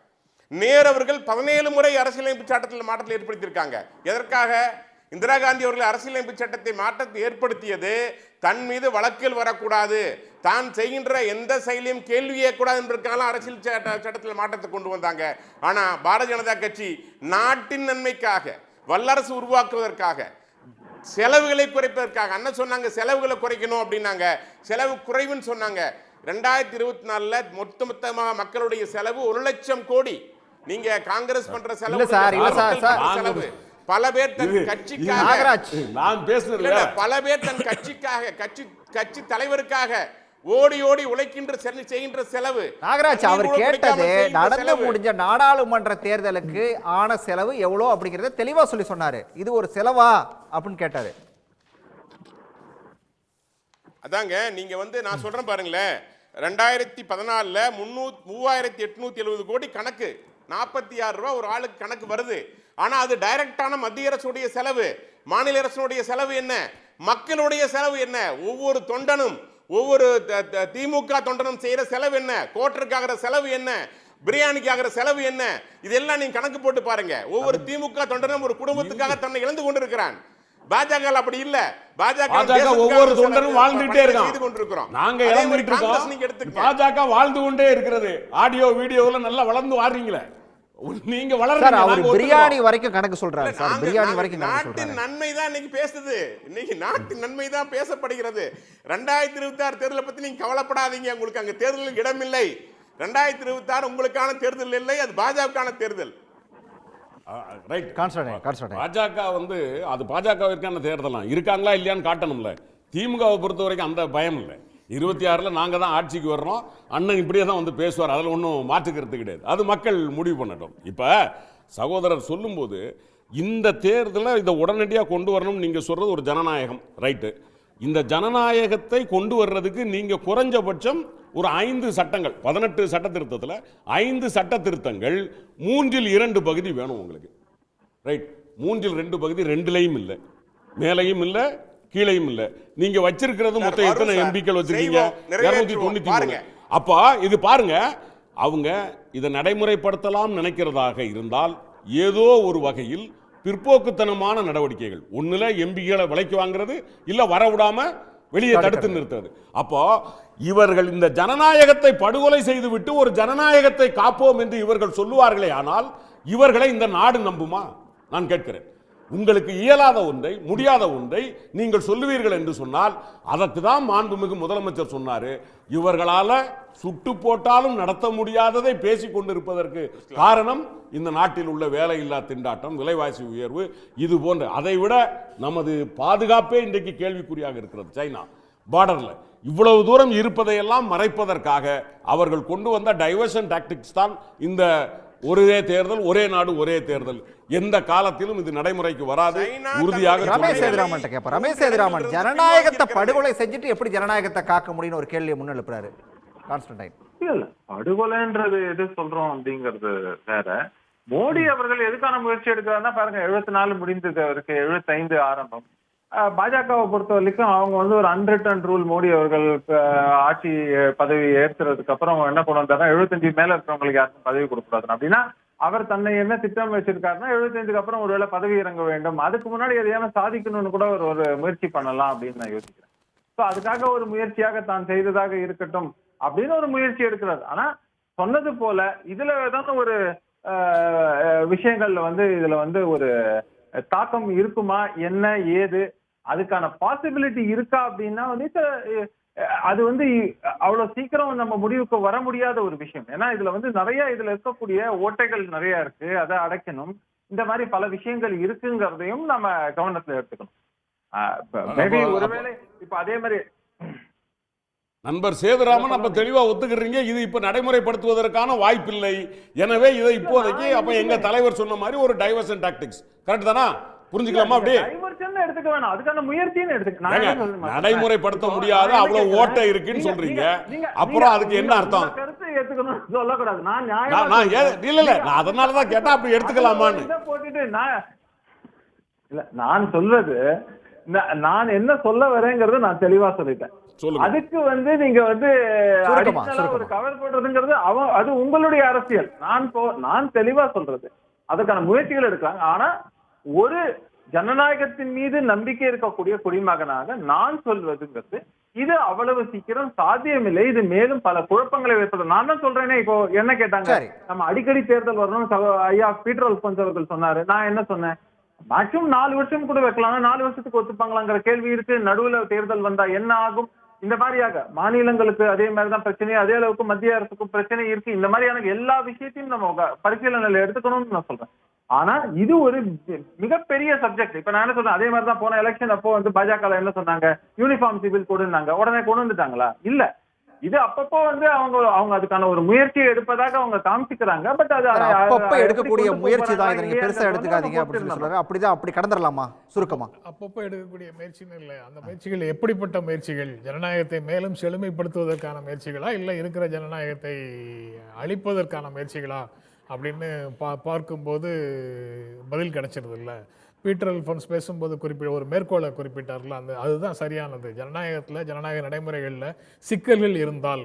நேரு அவர்கள் 17 முறை அரசியலமைப்பு சட்டத்தில் மாற்றத்தை ஏற்படுத்தியிருக்காங்க. எதற்காக? இந்திரா காந்தி அவர்கள் அரசியலமைப்பு சட்டத்தை மாற்றத்தை ஏற்படுத்தியது தன் மீது வழக்கில் வரக்கூடாது, தான் செய்கின்ற எந்த செயலையும் கேள்வி ஏற்கக்கூடாது என்பதற்காக அரசியல் சட்டத்தில் மாற்றத்தை கொண்டு வந்தாங்க. ஆனா பாரதிய ஜனதா கட்சி நாட்டின் நன்மைக்காக, வல்லரசு உருவாக்குவதற்காக, செலவுகளை குறைப்பதற்காக அண்ணன் சொன்னாங்க செலவுகளை குறைக்கணும் அப்படின்னாங்க. செலவு குறைவுன்னு சொன்னாங்க. 2024 மொத்தமாக மக்களுடைய செலவு 1 லட்சம் கோடி. நீங்க காங்கிரஸ் பண்ற செலவு செலவு பல பேர் தன் கட்சிக்காக, நான் பேசுறேன், பல பேர் தன் கட்சிக்காக கட்சி தலைவருக்காக ஓடி ஓடி உழைக்கின்ற செய்கின்ற செலவு. நாகராஜ் அவர் கேட்டது நடந்து முடிஞ்ச நாடாளுமன்ற தேர்தலுக்கு ஆன செலவு எவ்வளோ அப்படிங்கறத தெளிவா சொல்லி சொன்னாரு. இது ஒரு செலவா அப்படின்னு கேட்டாரு. அதாங்க நீங்க நான் சொல்றேன் பாருங்களேன், 2014 3870 கோடி கணக்கு, 46 ரூபாய் ஒரு ஆளுக்கு கணக்கு வருது. ஆனா அது டைரக்டான மத்திய அரசுடைய செலவு. மாநில அரசுடைய செலவு என்ன? மக்களுடைய செலவு என்ன? ஒவ்வொரு தொண்டனும், ஒவ்வொரு திமுக தொண்டனும் செய்யற செலவு என்ன? கோட்டருக்காகிற செலவு என்ன? பிரியாணிக்காகிற செலவு என்ன? இதெல்லாம் நீங்க கணக்கு போட்டு பாருங்க. ஒவ்வொரு திமுக தொண்டனும் ஒரு குடும்பத்துக்காக தன்னை இழந்து கொண்டிருக்கிறான். பாஜக அப்படி இல்ல. பாஜக ஒவ்வொரு தொண்டரும் வாழ்ந்துட்டே இருக்கான். நாங்க இழந்துட்டு இருக்கோம். பாஜக வாழ்ந்து கொண்டே இருக்கிறது. ஆடியோ வீடியோல நல்லா வளர்ந்து வாடுறீங்களே. நீங்க வளர்றீங்க. அவர் பிரியாணி வரைக்கும் கணக்கு சொல்றாரு சார். பிரியாணி வரைக்கும் கணக்கு சொல்றாரு. நாட்டின் நன்மை தான் இன்னைக்கு பேசுது. இன்னைக்கு நாட்டின் நன்மை தான் பேசப்படுகிறது. 2026 தேர்தலை பத்தி நீங்க கவலைப்படாதீங்க. உங்களுக்கு அங்க தேர்தலில் இடம் இல்லை. 2026 உங்களுக்கான தேர்தல் இல்லை, அது பாஜகவுக்கான தேர்தல். பாஜக அது பாஜகவிற்கான தேர்தலாம் இருக்காங்களா இல்லையான்னு காட்டணும்ல. திமுகவை பொறுத்த வரைக்கும் அந்த பயம் இல்லை. 26 நாங்க தான் ஆட்சிக்கு வர்றோம், அண்ணன் இப்படியே தான் பேசுவார், அதில் ஒன்றும் மாற்றுக்கிறது கிடையாது. அது மக்கள் முடிவு பண்ணட்டும். இப்போ சகோதரர் சொல்லும்போது இந்த தேர்தலை இதை உடனடியாக கொண்டு வரணும்னு நீங்கள் சொல்கிறது ஒரு ஜனநாயகம், ரைட்டு. இந்த ஜனநாயகத்தை கொண்டு வர்றதுக்கு நீங்கள் குறைஞ்சபட்சம் ஒரு 5 சட்டங்கள், 18 சட்ட திருத்தத்தில் 5 சட்ட திருத்தங்கள் 3/2 பகுதி வேணும் உங்களுக்கு, ரைட். 3/2 பகுதி 2லையும் இல்லை, மேலையும் இல்லை, கீழையும் இல்லை. நீங்க வச்சிருக்கிறது மொத்தம் எத்தனை எம்பிக்கள் வச்சிருக்கீங்க? 293. அப்ப இது பாருங்க, அவங்க இதை நடைமுறைப்படுத்தலாம் நினைக்கிறதாக இருந்தால் ஏதோ ஒரு வகையில் பிற்போக்குத்தனமான நடவடிக்கைகள், ஒண்ணுல எம்பிகளை விலைக்கு வாங்குறது, இல்ல வரவிடாம வெளியே தடுத்து நிறுத்துறது. அப்போ இவர்கள் இந்த ஜனநாயகத்தை படுகொலை செய்துவிட்டு ஒரு ஜனநாயகத்தை காப்போம் என்று இவர்கள் சொல்லுவார்களே, ஆனால் இவர்களை இந்த நாடு நம்புமா? நான் கேட்கிறேன். உங்களுக்கு இயலாத ஒன்றை, முடியாத ஒன்றை நீங்கள் சொல்லுவீர்கள் என்று சொன்னால், அதற்கு தான் மாண்புமிகு முதலமைச்சர் சொன்னாரு, இவர்களால சுட்டு போட்டாலும் நடத்த முடியாததை பேசிக் கொண்டிருப்பதற்கு காரணம் இந்த நாட்டில் உள்ள வேலையில்லா திண்டாட்டம், விலைவாசி உயர்வு, இது போன்ற. அதை விட நமது பாதுகாப்பே இன்றைக்கு கேள்விக்குறியாக இருக்கிறது. சைனா பார்டர்ல இவ்வளவு தூரம் இருப்பதையெல்லாம் மறைப்பதற்காக அவர்கள் கொண்டு வந்த டைவர்ஷன் டாக்டிக்ஸ் தான் இந்த ஒரே தேர்தல் ஒரே நாடு ஒரே தேர்தல். எந்த காலத்திலும் இது நடைமுறைக்கு வராது. உறுதியாக ரமேஷ் சேதுராமன் கேட்போம். ரமேஷ் சேதுராமன், ஜனநாயகத்தை படுகொலை செஞ்சுட்டு எப்படி ஜனநாயகத்தை காக்க முடியும்னு ஒரு கேள்வியை முன்னெழுப்புறாரு கான்ஸ்டன்டைன். இல்ல, படுகொலைன்றது எது சொல்றோம் அப்படிங்கிறது வேற. மோடி அவர்கள் எதுக்கான முயற்சி எடுக்கிறாருன்னா பாருங்க, 74 முடிந்தது அவருக்கு, 75 ஆரம்பம். பாஜகவை பொறுத்த வரைக்கும் அவங்க வந்து ஒரு அன்ரிட்டன் ரூல், மோடி அவர்கள் ஆட்சி பதவி ஏற்றுறதுக்கு அப்புறம் என்ன கொண்டு வந்தாருன்னா 75 மேல இருக்கிறவங்களுக்கு யாருக்கும் பதவி கொடுக்கூடாது அப்படின்னா, அவர் தன்னை என்ன திட்டம் வச்சிருக்காருன்னா 75க்கு அப்புறம் ஒருவேளை பதவி இறங்க வேண்டும், அதுக்கு முன்னாடி எதையான சாதிக்கணும்னு கூட ஒரு முயற்சி பண்ணலாம் அப்படின்னு நான் யோசிக்கிறேன். ஸோ அதுக்காக ஒரு முயற்சியாக தான் செய்ததாக இருக்கட்டும் அப்படின்னு ஒரு முயற்சி எடுக்கிறார். ஆனா சொன்னது போல இதுல ஏதாவது ஒரு விஷயங்கள்ல வந்து இதுல வந்து ஒரு தாக்கம் இருக்குமா, என்ன ஏது, அதுக்கான பாசிபிலிட்டி இருக்கா அப்படின்னா வந்து அது வந்து அவ்வளவு சீக்கிரம் நம்ம முடிவுக்கு வர முடியாத ஒரு விஷயம். ஏன்னா இதுல வந்து நிறைய இதுல இருக்கக்கூடிய ஓட்டைகள் நிறைய இருக்கு, அதை அடைக்கணும், இந்த மாதிரி பல விஷயங்கள் இருக்குங்கிறதையும் நம்ம கவனத்துல எடுத்துக்கணும். ஒருவேளை இப்ப அதே மாதிரி நண்பர் சேதுராமன் அப்ப தெளிவா ஒத்துக்கிறீங்க, இது இப்ப நடைமுறைப்படுத்துவதற்கான வாய்ப்பில்லை. எனவே இதை இப்போதைக்கு அப்ப எங்க தலைவர் சொன்ன மாதிரி ஒரு டைவர்ஷன் டாக்டிக்ஸ், கரெக்ட் தானா? புரிஞ்சுக்கலாமா? அப்படி எடுத்துக்க வேணாம், அதுக்கான முயற்சின்னு எடுத்துக்க. நடைமுறைப்படுத்த முடியாத அவ்வளவு ஓட்டை இருக்குன்னு சொல்றீங்க, அப்புறம் அதுக்கு என்ன அர்த்தம்? கருத்து ஏத்துக்கணும் சொல்லக்கூடாது. நான் அதனாலதான் கேட்டா அப்படி எடுத்துக்கலாமான்னு போட்டுட்டு நான் சொல்றது, நான் என்ன சொல்ல வரேங்கிறத நான் தெளிவா சொல்லிட்டேன். அதுக்கு வந்து நீங்க வந்து ஒரு கவர் போடுறதுங்கிறது அது உங்களுடைய அரசியல். நான் தெளிவா சொல்றது, அதுக்கான முயற்சிகள் எடுக்கிறாங்க. ஆனா ஒரு ஜனநாயகத்தின் மீது நம்பிக்கை இருக்கக்கூடிய குடிமகனாக நான் சொல்வதுங்கிறது இது அவ்வளவு சீக்கிரம் சாத்தியமில்லை. இது மேலும் பல குழப்பங்களை வைப்பது. நான் தான் சொல்றேனே, இப்போ என்ன கேட்டாங்க, நம்ம அடிக்கடி தேர்தல் வரணும் ஐயா பீட்டர் அல்போன்ஸ் அவர்கள் சொன்னாரு. நான் என்ன சொன்னேன், மேக்சிமம் 4 வருஷம் கூட வைக்கலாம், 4 வருஷத்துக்கு ஒத்துப்பாங்களாங்கிற கேள்வி இருக்கு. நடுவுல தேர்தல் வந்தா என்ன ஆகும்? இந்த மாதிரியாக மாநிலங்களுக்கு அதே மாதிரிதான் பிரச்சனை, அதே அளவுக்கு மத்திய அரசுக்கும் பிரச்சனை இருக்கு. இந்த மாதிரியான எல்லா விஷயத்தையும் நம்ம பரிசீலனையில எடுத்துக்கணும்னு நான் சொல்றேன். ஆனா இது ஒரு மிகப்பெரிய சப்ஜெக்ட். இப்ப நான் என்ன சொல்றேன், அதே மாதிரிதான் போன எலெக்ஷன் அப்போ வந்து பாஜக என்ன சொன்னாங்க, யூனிஃபார்ம் சிவில் கோடுன்னாங்க, உடனே கொண்டு வந்துட்டாங்களா? இல்ல, இது அப்பப்போ வந்து அவங்க அதுக்கான ஒரு முயற்சியை எடுப்பதாக அவங்க காமிச்சுக்கிறாங்க. பட் அது அப்பப்போ எடுக்கக்கூடிய முயற்சி தான், இதை நீங்க பெருசா எடுத்துக்காதீங்க அப்படின்னு சொல்றாங்க. அப்படிதான், அப்படி கடந்துடலாமா சுருக்கமா? அப்பப்போ எடுக்கக்கூடிய முயற்சின்னு இல்லை, அந்த முயற்சிகள் எப்படிப்பட்ட முயற்சிகள்? ஜனநாயகத்தை மேலும் செழுமைப்படுத்துவதற்கான முயற்சிகளா, இல்லை இருக்கிற ஜனநாயகத்தை அழிப்பதற்கான முயற்சிகளா அப்படின்னு பார்க்கும்போது பதில் கிடைச்சிருது இல்லை. பீட்டர் அல்போன்ஸ் பேசும்போது ஒரு மேற்கோளை குறிப்பிட்டார்ல, அதுதான் சரியானது. ஜனநாயகத்தில், ஜனநாயக நடைமுறைகளில் சிக்கல்கள் இருந்தால்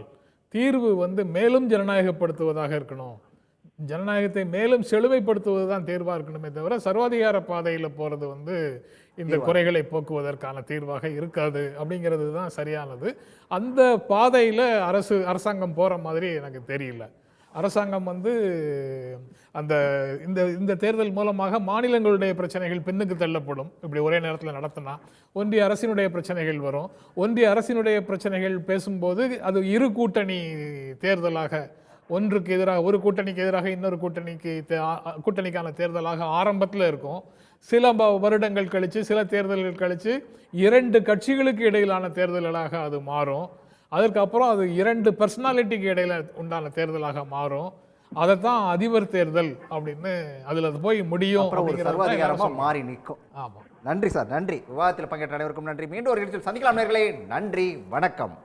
தீர்வு வந்து மேலும் ஜனநாயகப்படுத்துவதாக இருக்கணும், ஜனநாயகத்தை மேலும் செழுமைப்படுத்துவது தான் தீர்வாக இருக்கணுமே தவிர சர்வாதிகார பாதையில் போகிறது வந்து இந்த குறைகளை போக்குவதற்கான தீர்வாக இருக்காது அப்படிங்கிறது தான் சரியானது. அந்த பாதையில் அரசாங்கம் போகிற மாதிரி எனக்கு தெரியல. அரசாங்கம் வந்து இந்த தேர்தல் மூலமாக மாநிலங்களுடைய பிரச்சனைகள் பின்னுக்கு தள்ளப்படும். இப்படி ஒரே நேரத்தில் நடத்தினா ஒன்றிய அரசினுடைய பிரச்சனைகள் வரும். ஒன்றிய அரசினுடைய பிரச்சனைகள் பேசும்போது அது இரு கூட்டணி தேர்தலாக, ஒன்றுக்கு எதிராக ஒரு கூட்டணிக்கு எதிராக இன்னொரு கூட்டணிக்கான தேர்தலாக ஆரம்பத்தில் இருக்கும். சில வருடங்கள் கழித்து, சில தேர்தல்கள் கழித்து 2 கட்சிகளுக்கு இடையிலான தேர்தல்களாக அது மாறும். அதற்கப்புறம் அது 2 பர்சனாலிட்டிக்கு இடையில உண்டான தேர்தலாக மாறும். அதைத்தான் அதிபர் தேர்தல் அப்படின்னு அதுல போய் முடியும், மாறி நிற்கும். ஆமா, நன்றி சார், நன்றி. விவாதத்தில் பங்கேற்ற அனைவருக்கும் நன்றி. மீண்டும் ஒரு இடத்தில் சந்திக்கலாம் நேயர்களே. நன்றி, வணக்கம்.